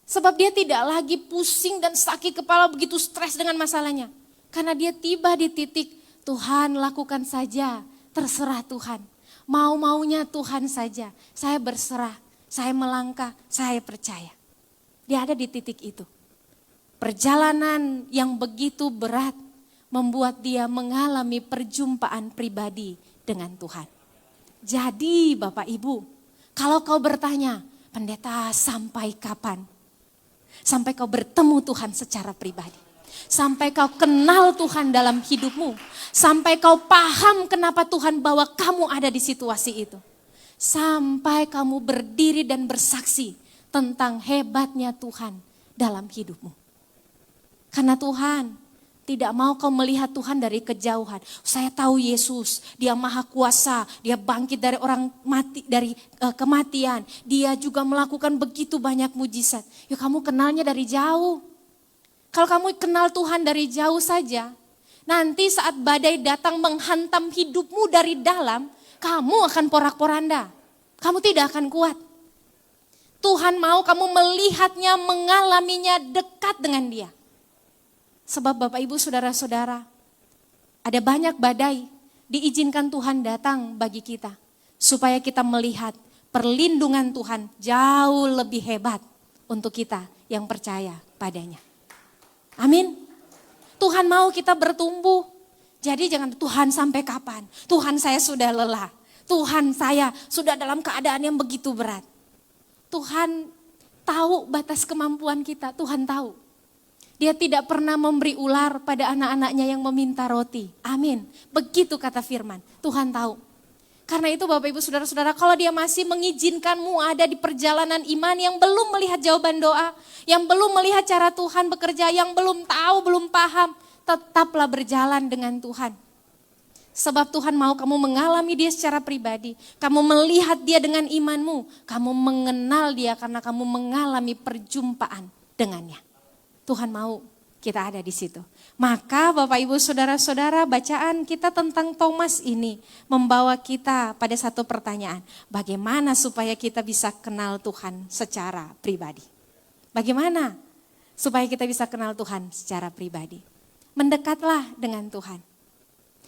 Sebab dia tidak lagi pusing dan sakit kepala begitu stres dengan masalahnya. Karena dia tiba di titik, Tuhan lakukan saja, terserah Tuhan. Mau-maunya Tuhan saja, saya berserah. Saya melangkah, saya percaya. Dia ada di titik itu. Perjalanan yang begitu berat membuat dia mengalami perjumpaan pribadi dengan Tuhan. Jadi Bapak Ibu, kalau kau bertanya, pendeta sampai kapan? Sampai kau bertemu Tuhan secara pribadi. Sampai kau kenal Tuhan dalam hidupmu. Sampai kau paham kenapa Tuhan bawa kamu ada di situasi itu. Sampai kamu berdiri dan bersaksi tentang hebatnya Tuhan dalam hidupmu. Karena Tuhan tidak mau kau melihat Tuhan dari kejauhan. Saya tahu Yesus, dia maha kuasa, dia bangkit dari orang mati, dari kematian. Dia juga melakukan begitu banyak mujizat. Ya kamu kenalnya dari jauh. Kalau kamu kenal Tuhan dari jauh saja, nanti saat badai datang menghantam hidupmu dari dalam, kamu akan porak-poranda. Kamu tidak akan kuat. Tuhan mau kamu melihatnya, mengalaminya dekat dengan dia. Sebab Bapak Ibu Saudara-saudara, ada banyak badai diizinkan Tuhan datang bagi kita. Supaya kita melihat perlindungan Tuhan jauh lebih hebat untuk kita yang percaya padanya. Amin. Tuhan mau kita bertumbuh. Jadi jangan Tuhan sampai kapan? Tuhan saya sudah lelah. Tuhan saya sudah dalam keadaan yang begitu berat. Tuhan tahu batas kemampuan kita, Tuhan tahu. Dia tidak pernah memberi ular pada anak-anaknya yang meminta roti. Amin. Begitu kata firman, Tuhan tahu. Karena itu Bapak Ibu Saudara-saudara, kalau dia masih mengizinkanmu ada di perjalanan iman yang belum melihat jawaban doa, yang belum melihat cara Tuhan bekerja, yang belum tahu, belum paham, tetaplah berjalan dengan Tuhan. Sebab Tuhan mau kamu mengalami dia secara pribadi. Kamu melihat dia dengan imanmu. Kamu mengenal dia karena kamu mengalami perjumpaan dengannya. Tuhan mau kita ada di situ. Maka Bapak Ibu Saudara-saudara, bacaan kita tentang Thomas ini membawa kita pada satu pertanyaan. Bagaimana supaya kita bisa kenal Tuhan secara pribadi? Bagaimana supaya kita bisa kenal Tuhan secara pribadi? Mendekatlah dengan Tuhan.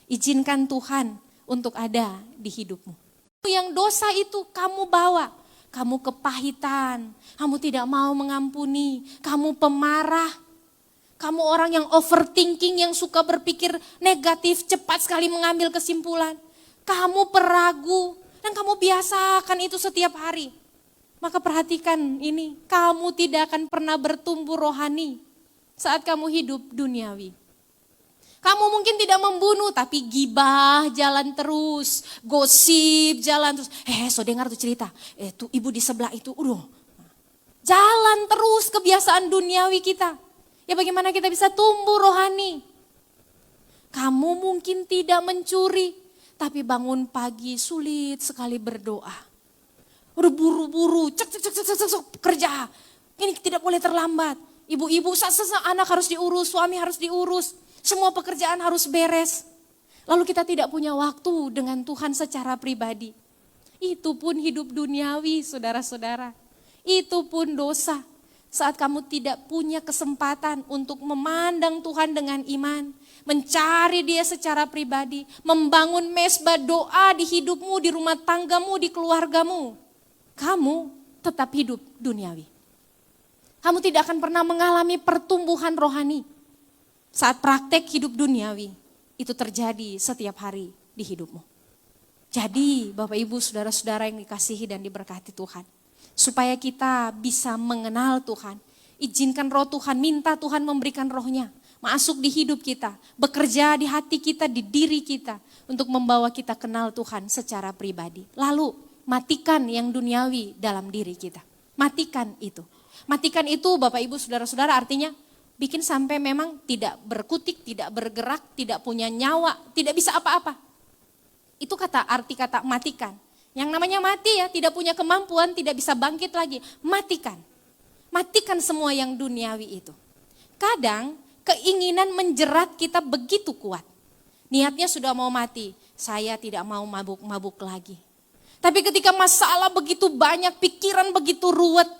Izinkan Tuhan untuk ada di hidupmu. Yang dosa itu kamu bawa, kamu kepahitan, kamu tidak mau mengampuni, kamu pemarah, kamu orang yang overthinking, yang suka berpikir negatif, cepat sekali mengambil kesimpulan. Kamu peragu dan kamu biasakan itu setiap hari. Maka perhatikan ini, kamu tidak akan pernah bertumbuh rohani saat kamu hidup duniawi. Kamu mungkin tidak membunuh, tapi gibah jalan terus, gosip jalan terus. So dengar tuh cerita, tuh ibu di sebelah itu, jalan terus kebiasaan duniawi kita. Ya bagaimana kita bisa tumbuh rohani? Kamu mungkin tidak mencuri, tapi bangun pagi sulit sekali berdoa. Udah buru-buru, cek kerja. Ini tidak boleh terlambat. Ibu-ibu, anak harus diurus, suami harus diurus. Semua pekerjaan harus beres. Lalu kita tidak punya waktu dengan Tuhan secara pribadi. Itu pun hidup duniawi, saudara-saudara. Itu pun dosa. Saat kamu tidak punya kesempatan untuk memandang Tuhan dengan iman. Mencari dia secara pribadi. Membangun mesbah doa di hidupmu, di rumah tanggamu, di keluargamu. Kamu tetap hidup duniawi. Kamu tidak akan pernah mengalami pertumbuhan rohani. Saat praktek hidup duniawi, itu terjadi setiap hari di hidupmu. Jadi Bapak Ibu Saudara-saudara yang dikasihi dan diberkati Tuhan. Supaya kita bisa mengenal Tuhan, izinkan roh Tuhan, minta Tuhan memberikan rohnya. Masuk di hidup kita, bekerja di hati kita, di diri kita. Untuk membawa kita kenal Tuhan secara pribadi. Lalu matikan yang duniawi dalam diri kita. Matikan itu. Matikan itu Bapak Ibu Saudara-saudara artinya bikin sampai memang tidak berkutik, tidak bergerak, tidak punya nyawa, tidak bisa apa-apa. Itu arti kata matikan. Yang namanya mati ya, tidak punya kemampuan, tidak bisa bangkit lagi. Matikan. Matikan semua yang duniawi itu. Kadang keinginan menjerat kita begitu kuat. Niatnya sudah mau mati, saya tidak mau mabuk-mabuk lagi. Tapi ketika masalah begitu banyak, pikiran begitu ruwet,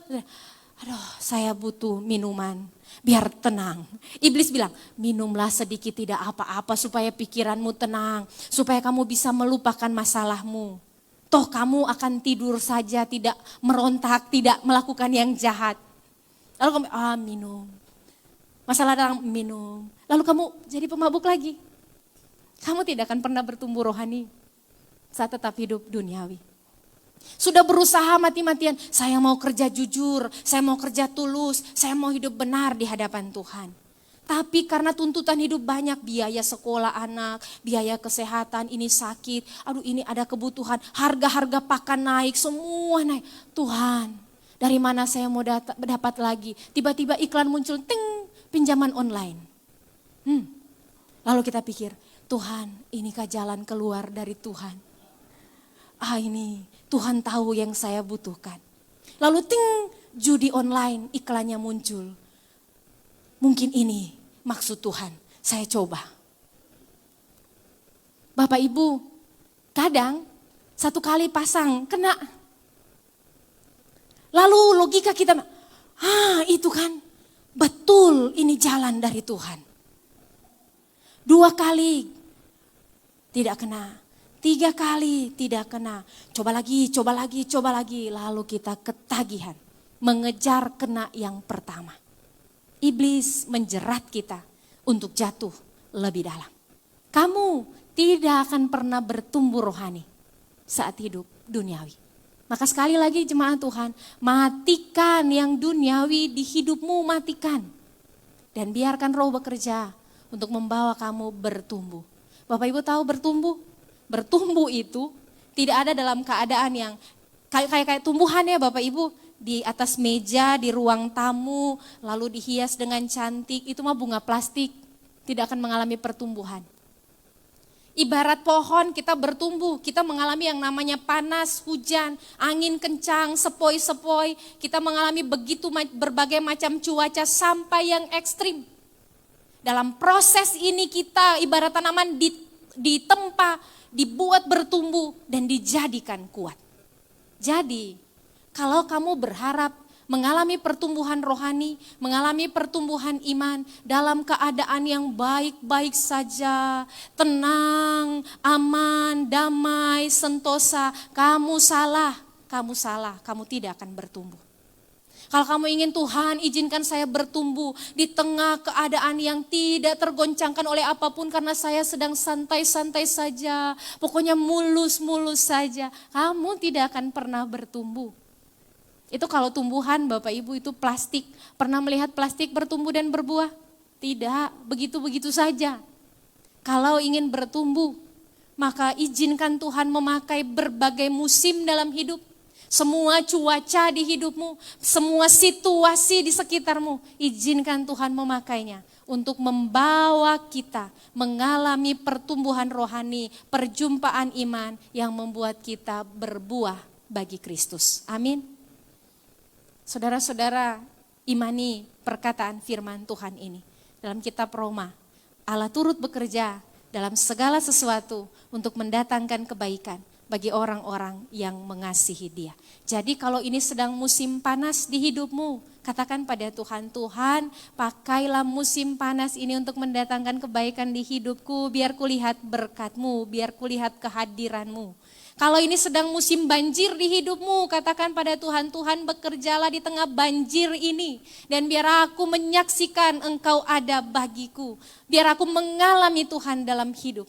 aduh saya butuh minuman. Biar tenang. Iblis bilang, minumlah sedikit tidak apa-apa supaya pikiranmu tenang. Supaya kamu bisa melupakan masalahmu. Toh kamu akan tidur saja, tidak merontak, tidak melakukan yang jahat. Lalu kamu, minum. Masalah datang, minum. Lalu kamu jadi pemabuk lagi. Kamu tidak akan pernah bertumbuh rohani saat tetap hidup duniawi. Sudah berusaha mati-matian, saya mau kerja jujur, saya mau kerja tulus, saya mau hidup benar di hadapan Tuhan. Tapi karena tuntutan hidup banyak, biaya sekolah anak, biaya kesehatan, ini sakit, aduh ini ada kebutuhan, harga-harga pakan naik, semua naik. Tuhan, dari mana saya mau dapat lagi? Tiba-tiba iklan muncul, ting, pinjaman online. Lalu kita pikir, Tuhan, inikah jalan keluar dari Tuhan? Ini Tuhan tahu yang saya butuhkan. Lalu ting, judi online iklannya muncul. Mungkin ini maksud Tuhan, saya coba. Bapak Ibu, kadang satu kali pasang kena. Lalu logika kita, itu kan betul ini jalan dari Tuhan. 2 kali tidak kena. 3 kali tidak kena, coba lagi, lalu kita ketagihan, mengejar kena yang pertama. Iblis menjerat kita untuk jatuh lebih dalam. Kamu tidak akan pernah bertumbuh rohani saat hidup duniawi. Maka sekali lagi jemaat Tuhan, matikan yang duniawi di hidupmu, matikan. Dan biarkan Roh bekerja untuk membawa kamu bertumbuh. Bapak Ibu tahu bertumbuh? Bertumbuh itu tidak ada dalam keadaan yang kayak tumbuhan ya Bapak Ibu, di atas meja, di ruang tamu, lalu dihias dengan cantik, itu mah bunga plastik, tidak akan mengalami pertumbuhan. Ibarat pohon kita bertumbuh, kita mengalami yang namanya panas, hujan, angin kencang, sepoi-sepoi, kita mengalami begitu berbagai macam cuaca sampai yang ekstrim. Dalam proses ini kita ibarat tanaman ditempa, dibuat bertumbuh dan dijadikan kuat. Jadi, kalau kamu berharap mengalami pertumbuhan rohani, mengalami pertumbuhan iman dalam keadaan yang baik-baik saja, tenang, aman, damai, sentosa, kamu salah, kamu tidak akan bertumbuh. Kalau kamu ingin Tuhan izinkan saya bertumbuh di tengah keadaan yang tidak tergoncangkan oleh apapun karena saya sedang santai-santai saja, pokoknya mulus-mulus saja, kamu tidak akan pernah bertumbuh. Itu kalau tumbuhan Bapak Ibu itu plastik, pernah melihat plastik bertumbuh dan berbuah? Tidak, begitu-begitu saja. Kalau ingin bertumbuh, maka izinkan Tuhan memakai berbagai musim dalam hidup. Semua cuaca di hidupmu, semua situasi di sekitarmu, izinkan Tuhan memakainya untuk membawa kita mengalami pertumbuhan rohani, perjumpaan iman yang membuat kita berbuah bagi Kristus. Amin. Saudara-saudara, imani perkataan firman Tuhan ini. Dalam kitab Roma, Allah turut bekerja dalam segala sesuatu untuk mendatangkan kebaikan bagi orang-orang yang mengasihi Dia. Jadi kalau ini sedang musim panas di hidupmu, katakan pada Tuhan, Tuhan pakailah musim panas ini untuk mendatangkan kebaikan di hidupku, biar kulihat berkat-Mu, biar kulihat kehadiran-Mu. Kalau ini sedang musim banjir di hidupmu, katakan pada Tuhan, Tuhan bekerjalah di tengah banjir ini. Dan biar aku menyaksikan Engkau ada bagiku, biar aku mengalami Tuhan dalam hidup.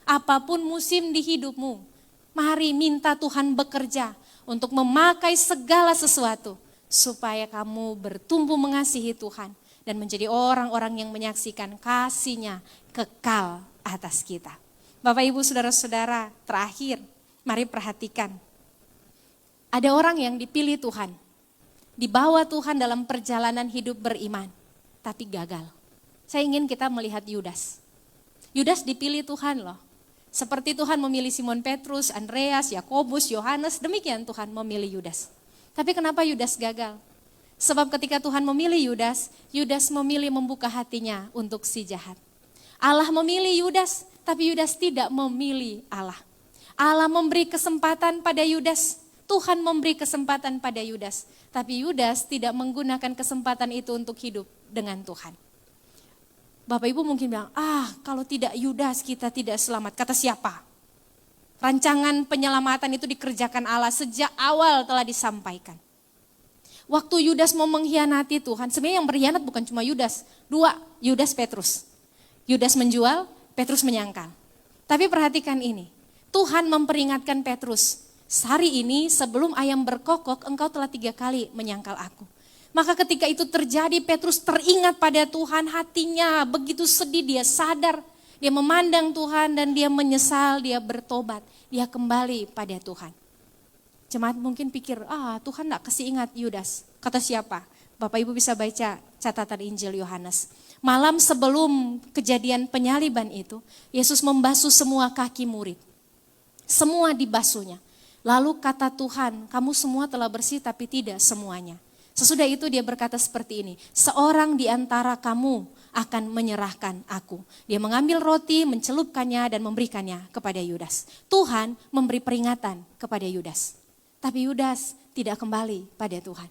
Apapun musim di hidupmu, mari minta Tuhan bekerja untuk memakai segala sesuatu supaya kamu bertumbuh mengasihi Tuhan dan menjadi orang-orang yang menyaksikan kasih-Nya kekal atas kita. Bapak Ibu saudara-saudara, terakhir mari perhatikan. Ada orang yang dipilih Tuhan, dibawa Tuhan dalam perjalanan hidup beriman, tapi gagal. Saya ingin kita melihat Yudas. Yudas dipilih Tuhan loh. Seperti Tuhan memilih Simon Petrus, Andreas, Yakobus, Yohanes, demikian Tuhan memilih Yudas. Tapi kenapa Yudas gagal? Sebab ketika Tuhan memilih Yudas, Yudas memilih membuka hatinya untuk si jahat. Allah memilih Yudas, tapi Yudas tidak memilih Allah. Allah memberi kesempatan pada Yudas, Tuhan memberi kesempatan pada Yudas, tapi Yudas tidak menggunakan kesempatan itu untuk hidup dengan Tuhan. Bapak Ibu mungkin bilang, kalau tidak Yudas kita tidak selamat. Kata siapa? Rancangan penyelamatan itu dikerjakan Allah sejak awal telah disampaikan. Waktu Yudas mau mengkhianati Tuhan, sebenarnya yang berkhianat bukan cuma Yudas, dua, Yudas Petrus. Yudas menjual, Petrus menyangkal. Tapi perhatikan ini, Tuhan memperingatkan Petrus, hari ini sebelum ayam berkokok engkau telah 3 kali menyangkal aku. Maka ketika itu terjadi, Petrus teringat pada Tuhan, hatinya begitu sedih, dia sadar, dia memandang Tuhan dan dia menyesal, dia bertobat, dia kembali pada Tuhan. Jemaat mungkin pikir, Tuhan gak kasih ingat Yudas. Kata siapa? Bapak Ibu bisa baca catatan Injil Yohanes. Malam sebelum kejadian penyaliban itu, Yesus membasuh semua kaki murid. Semua dibasuhnya. Lalu kata Tuhan, kamu semua telah bersih tapi tidak semuanya. Sesudah itu dia berkata seperti ini, seorang di antara kamu akan menyerahkan aku. Dia mengambil roti, mencelupkannya dan memberikannya kepada Yudas. Tuhan memberi peringatan kepada Yudas. Tapi Yudas tidak kembali pada Tuhan.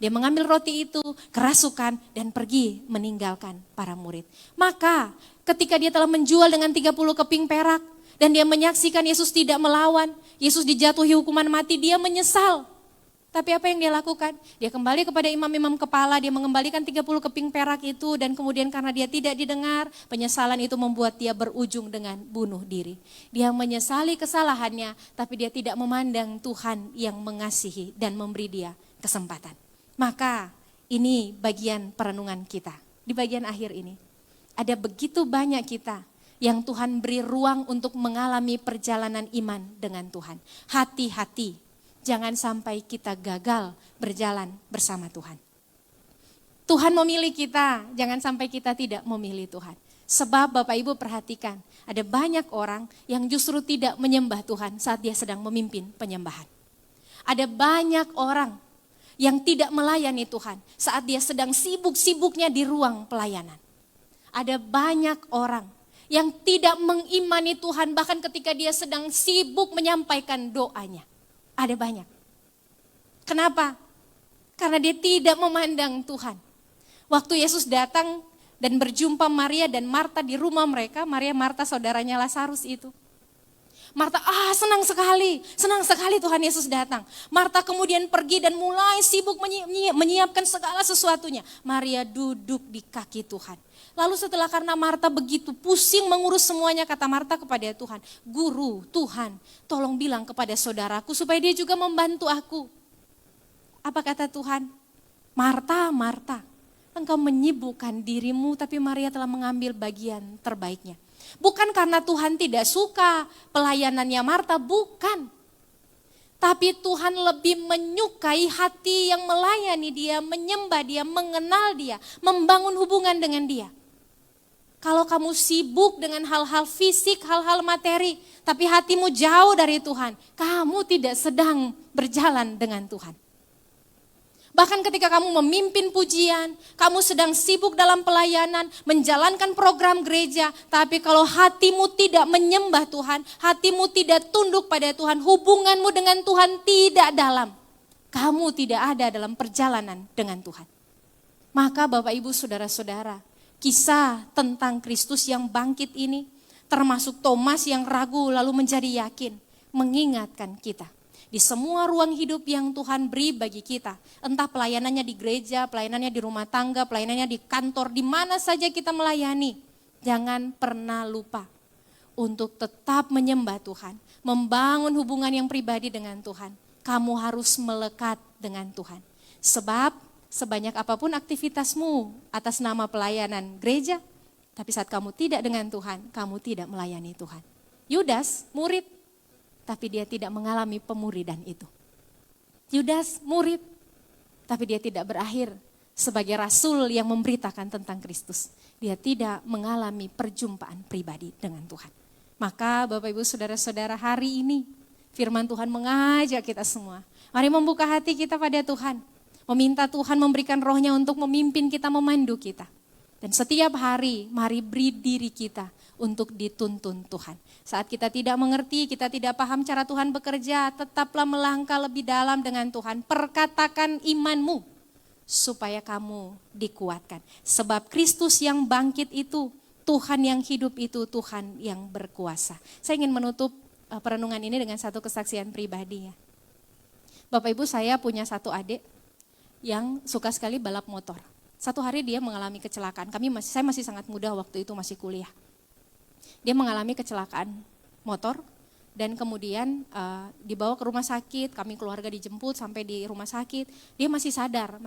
Dia mengambil roti itu, kerasukan dan pergi meninggalkan para murid. Maka ketika dia telah menjual dengan 30 keping perak dan dia menyaksikan Yesus tidak melawan, Yesus dijatuhi hukuman mati, dia menyesal. Tapi apa yang dia lakukan? Dia kembali kepada imam-imam kepala, dia mengembalikan 30 keping perak itu dan kemudian karena dia tidak didengar, penyesalan itu membuat dia berujung dengan bunuh diri. Dia menyesali kesalahannya, tapi dia tidak memandang Tuhan yang mengasihi dan memberi dia kesempatan. Maka ini bagian perenungan kita. Di bagian akhir ini, ada begitu banyak kita yang Tuhan beri ruang untuk mengalami perjalanan iman dengan Tuhan. Hati-hati. Jangan sampai kita gagal berjalan bersama Tuhan. Tuhan memilih kita, jangan sampai kita tidak memilih Tuhan. Sebab Bapak Ibu perhatikan, ada banyak orang yang justru tidak menyembah Tuhan saat dia sedang memimpin penyembahan. Ada banyak orang yang tidak melayani Tuhan saat dia sedang sibuk-sibuknya di ruang pelayanan. Ada banyak orang yang tidak mengimani Tuhan bahkan ketika dia sedang sibuk menyampaikan doanya. Ada banyak. Kenapa? Karena dia tidak memandang Tuhan. Waktu Yesus datang dan berjumpa Maria dan Marta di rumah mereka, Maria Marta saudaranya Lazarus itu. Marta, senang sekali Tuhan Yesus datang. Marta kemudian pergi dan mulai sibuk menyiapkan segala sesuatunya. Maria duduk di kaki Tuhan. Lalu setelah karena Marta begitu pusing mengurus semuanya, kata Marta kepada Tuhan, Guru, Tuhan, tolong bilang kepada saudaraku supaya dia juga membantu aku. Apa kata Tuhan? Marta, Marta, engkau menyibukkan dirimu tapi Maria telah mengambil bagian terbaiknya. Bukan karena Tuhan tidak suka pelayanannya Marta, bukan. Tapi Tuhan lebih menyukai hati yang melayani dia, menyembah dia, mengenal dia, membangun hubungan dengan dia. Kalau kamu sibuk dengan hal-hal fisik, hal-hal materi, tapi hatimu jauh dari Tuhan, kamu tidak sedang berjalan dengan Tuhan. Bahkan ketika kamu memimpin pujian, kamu sedang sibuk dalam pelayanan, menjalankan program gereja, tapi kalau hatimu tidak menyembah Tuhan, hatimu tidak tunduk pada Tuhan, hubunganmu dengan Tuhan tidak dalam, kamu tidak ada dalam perjalanan dengan Tuhan. Maka Bapak Ibu Saudara-saudara, kisah tentang Kristus yang bangkit ini, termasuk Thomas yang ragu lalu menjadi yakin, mengingatkan kita. Di semua ruang hidup yang Tuhan beri bagi kita, entah pelayanannya di gereja, pelayanannya di rumah tangga, pelayanannya di kantor, di mana saja kita melayani, jangan pernah lupa untuk tetap menyembah Tuhan, membangun hubungan yang pribadi dengan Tuhan. Kamu harus melekat dengan Tuhan. Sebab sebanyak apapun aktivitasmu atas nama pelayanan gereja, tapi saat kamu tidak dengan Tuhan, kamu tidak melayani Tuhan. Yudas murid, tapi dia tidak mengalami pemuridan itu. Yudas murid, tapi dia tidak berakhir sebagai rasul yang memberitakan tentang Kristus. Dia tidak mengalami perjumpaan pribadi dengan Tuhan. Maka Bapak Ibu Saudara-saudara, hari ini firman Tuhan mengajak kita semua. Mari membuka hati kita pada Tuhan. Meminta Tuhan memberikan rohnya untuk memimpin kita, memandu kita. Dan setiap hari mari beri diri kita untuk dituntun Tuhan. Saat kita tidak mengerti, kita tidak paham cara Tuhan bekerja, tetaplah melangkah lebih dalam dengan Tuhan. Perkatakan imanmu supaya kamu dikuatkan. Sebab Kristus yang bangkit itu, Tuhan yang hidup itu, Tuhan yang berkuasa. Saya ingin menutup perenungan ini dengan satu kesaksian pribadi ya. Bapak Ibu, saya punya satu adik yang suka sekali balap motor. Satu hari dia mengalami kecelakaan. Saya masih sangat muda waktu itu, masih kuliah. Dia mengalami kecelakaan motor dan kemudian dibawa ke rumah sakit. Kami keluarga dijemput sampai di rumah sakit. Dia masih sadar.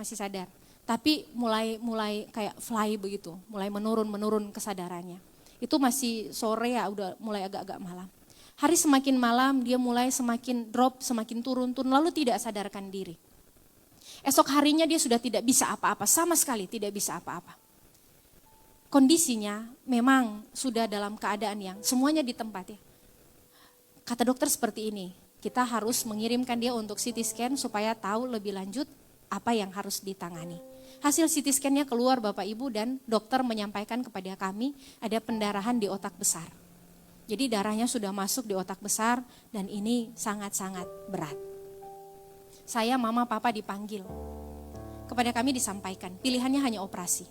Tapi mulai kayak fly begitu, mulai menurun kesadarannya. Itu masih sore ya, udah mulai agak-agak malam. Hari semakin malam dia mulai semakin drop, semakin turun, lalu tidak sadarkan diri. Esok harinya dia sudah tidak bisa apa-apa, sama sekali tidak bisa apa-apa. Kondisinya memang sudah dalam keadaan yang semuanya di tempat ya. Kata dokter seperti ini, kita harus mengirimkan dia untuk CT scan supaya tahu lebih lanjut apa yang harus ditangani. Hasil CT scan-nya keluar Bapak Ibu dan dokter menyampaikan kepada kami ada pendarahan di otak besar. Jadi darahnya sudah masuk di otak besar dan ini sangat-sangat berat. Saya, mama, papa dipanggil. Kepada kami disampaikan, pilihannya hanya operasi.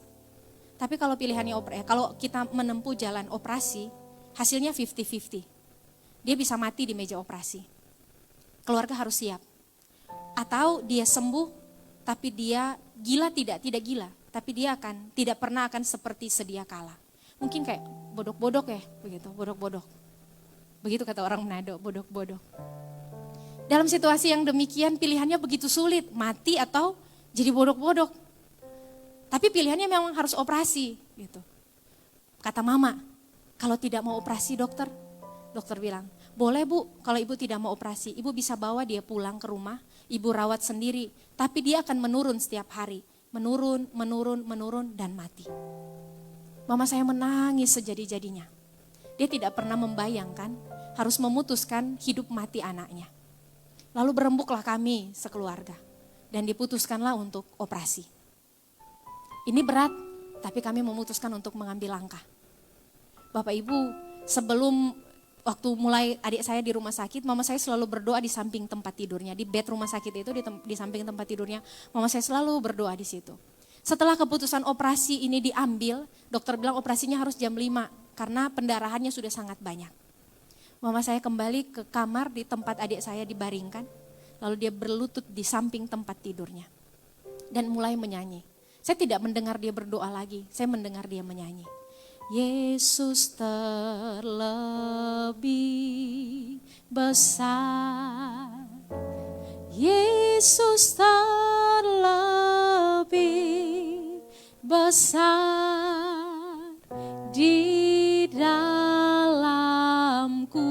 Tapi kalau kalau kita menempuh jalan operasi, hasilnya 50-50. Dia bisa mati di meja operasi. Keluarga harus siap. Atau dia sembuh, tapi dia gila tidak gila. Tapi dia tidak pernah akan seperti sedia kala. Mungkin kayak bodok-bodok ya, begitu, bodok-bodok. Begitu kata orang Manado, bodok-bodok. Dalam situasi yang demikian pilihannya begitu sulit, mati atau jadi bodok-bodok. Tapi pilihannya memang harus operasi gitu. Kata mama, kalau tidak mau operasi dokter bilang, boleh Bu, kalau ibu tidak mau operasi, ibu bisa bawa dia pulang ke rumah, ibu rawat sendiri. Tapi dia akan menurun setiap hari, menurun dan mati. Mama saya menangis sejadi-jadinya. Dia tidak pernah membayangkan harus memutuskan hidup mati anaknya. Lalu berembuklah kami sekeluarga dan diputuskanlah untuk operasi. Ini berat, tapi kami memutuskan untuk mengambil langkah. Bapak Ibu, sebelum waktu mulai adik saya di rumah sakit, mama saya selalu berdoa di samping tempat tidurnya. Di bed rumah sakit itu, di samping tempat tidurnya, mama saya selalu berdoa di situ. Setelah keputusan operasi ini diambil, dokter bilang operasinya harus jam 5 karena pendarahannya sudah sangat banyak. Mama saya kembali ke kamar di tempat adik saya dibaringkan, lalu dia berlutut di samping tempat tidurnya dan mulai menyanyi. Saya tidak mendengar dia berdoa lagi, saya mendengar dia menyanyi. Yesus terlebih besar, Yesus terlebih besar di dalamku,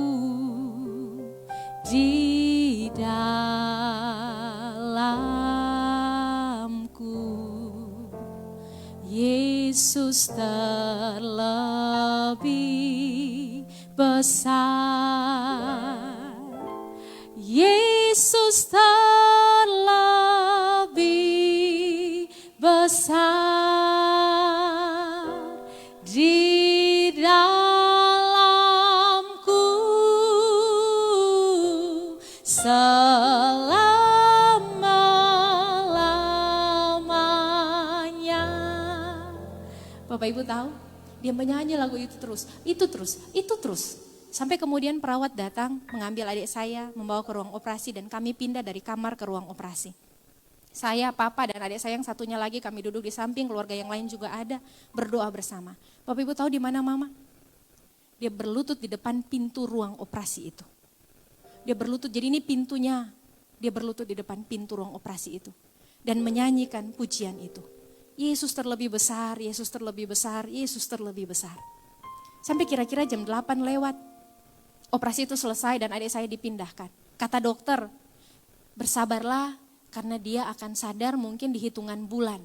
di dalamku. Yesus terlebih besar, Yesus terlebih besar di dalamku selama-lamanya. Bapak Ibu tahu, dia menyanyi lagu itu terus. Sampai kemudian perawat datang mengambil adik saya, membawa ke ruang operasi dan kami pindah dari kamar ke ruang operasi. Saya, papa dan adik saya yang satunya lagi kami duduk di samping, keluarga yang lain juga ada, berdoa bersama. Bapak Ibu tahu di mana mama? Dia berlutut di depan pintu ruang operasi itu. Dia berlutut, jadi ini pintunya, dia berlutut di depan pintu ruang operasi itu. Dan menyanyikan pujian itu. Yesus terlebih besar, Yesus terlebih besar, Yesus terlebih besar. Sampai kira-kira jam 8 lewat. Operasi itu selesai dan adik saya dipindahkan. Kata dokter, bersabarlah karena dia akan sadar mungkin di hitungan bulan.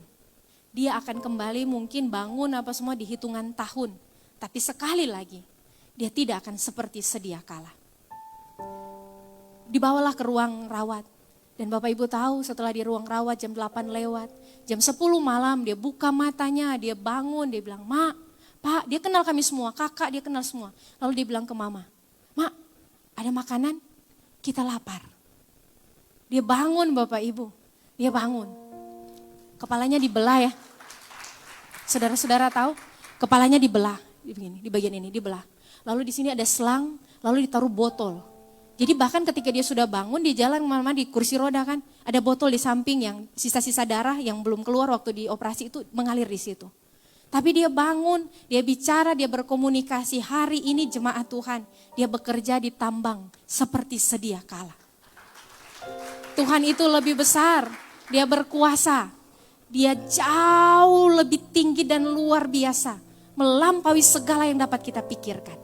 Dia akan kembali mungkin bangun apa semua di hitungan tahun. Tapi sekali lagi, dia tidak akan seperti sedia kala. Dibawalah ke ruang rawat. Dan Bapak Ibu tahu setelah di ruang rawat jam 8 lewat, jam 10 malam dia buka matanya, dia bangun, dia bilang, "Mak, Pak," dia kenal kami semua, kakak dia kenal semua. Lalu dia bilang ke mama, "Mak, ada makanan? Kita lapar." Dia bangun Bapak Ibu, dia bangun. Kepalanya dibelah ya. Saudara-saudara tahu, kepalanya dibelah, begini, di bagian ini dibelah. Lalu di sini ada selang, lalu ditaruh botol. Jadi bahkan ketika dia sudah bangun, di jalan mama di kursi roda kan, ada botol di samping yang sisa-sisa darah yang belum keluar waktu di operasi itu mengalir di situ. Tapi dia bangun, dia bicara, dia berkomunikasi, hari ini jemaat Tuhan, dia bekerja di tambang seperti sedia kala. Tuhan itu lebih besar, dia berkuasa, dia jauh lebih tinggi dan luar biasa, melampaui segala yang dapat kita pikirkan.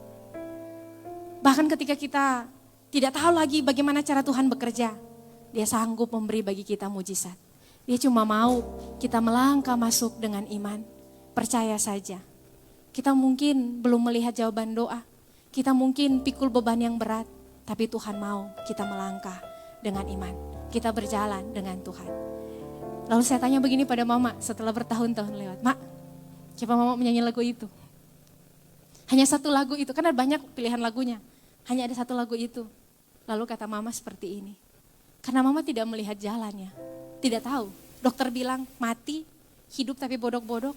Bahkan ketika kita tidak tahu lagi bagaimana cara Tuhan bekerja, dia sanggup memberi bagi kita mujizat. Dia cuma mau kita melangkah masuk dengan iman, percaya saja. Kita mungkin belum melihat jawaban doa, kita mungkin pikul beban yang berat, tapi Tuhan mau kita melangkah dengan iman. Kita berjalan dengan Tuhan. Lalu saya tanya begini pada mama setelah bertahun-tahun lewat, "Mak, coba mama menyanyi lagu itu." Hanya satu lagu itu, karena banyak pilihan lagunya. Hanya ada satu lagu itu. Lalu kata mama seperti ini, karena mama tidak melihat jalannya, tidak tahu. Dokter bilang mati, hidup tapi bodok-bodok,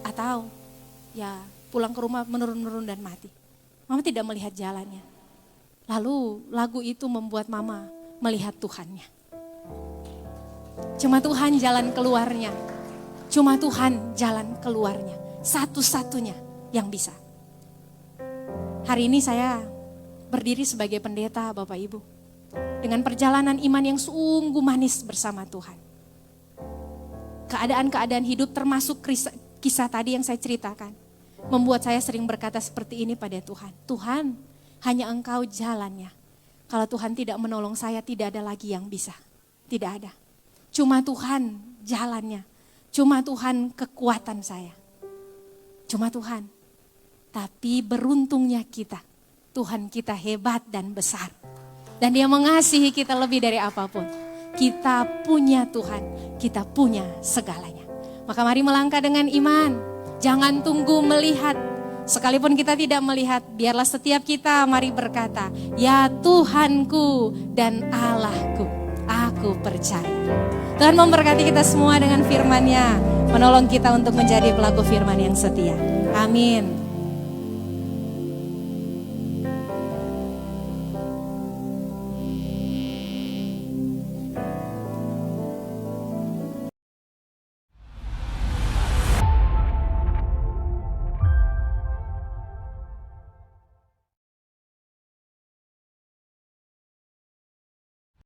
atau ya pulang ke rumah menurun-menurun dan mati. Mama tidak melihat jalannya. Lalu lagu itu membuat mama melihat Tuhannya. Cuma Tuhan jalan keluarnya, cuma Tuhan jalan keluarnya, satu-satunya yang bisa. Hari ini saya berdiri sebagai pendeta Bapak Ibu, dengan perjalanan iman yang sungguh manis bersama Tuhan. Keadaan-keadaan hidup termasuk kisah tadi yang saya ceritakan, membuat saya sering berkata seperti ini pada Tuhan. Tuhan, hanya Engkau jalannya. Kalau Tuhan tidak menolong saya, tidak ada lagi yang bisa. Tidak ada. Cuma Tuhan jalannya. Cuma Tuhan kekuatan saya. Cuma Tuhan. Tapi beruntungnya kita. Tuhan kita hebat dan besar. Dan Dia mengasihi kita lebih dari apapun. Kita punya Tuhan, kita punya segalanya. Maka mari melangkah dengan iman. Jangan tunggu melihat. Sekalipun kita tidak melihat, biarlah setiap kita mari berkata, "Ya Tuhanku dan Allahku, aku percaya." Tuhan memberkati kita semua dengan firman-Nya, menolong kita untuk menjadi pelaku firman yang setia. Amin.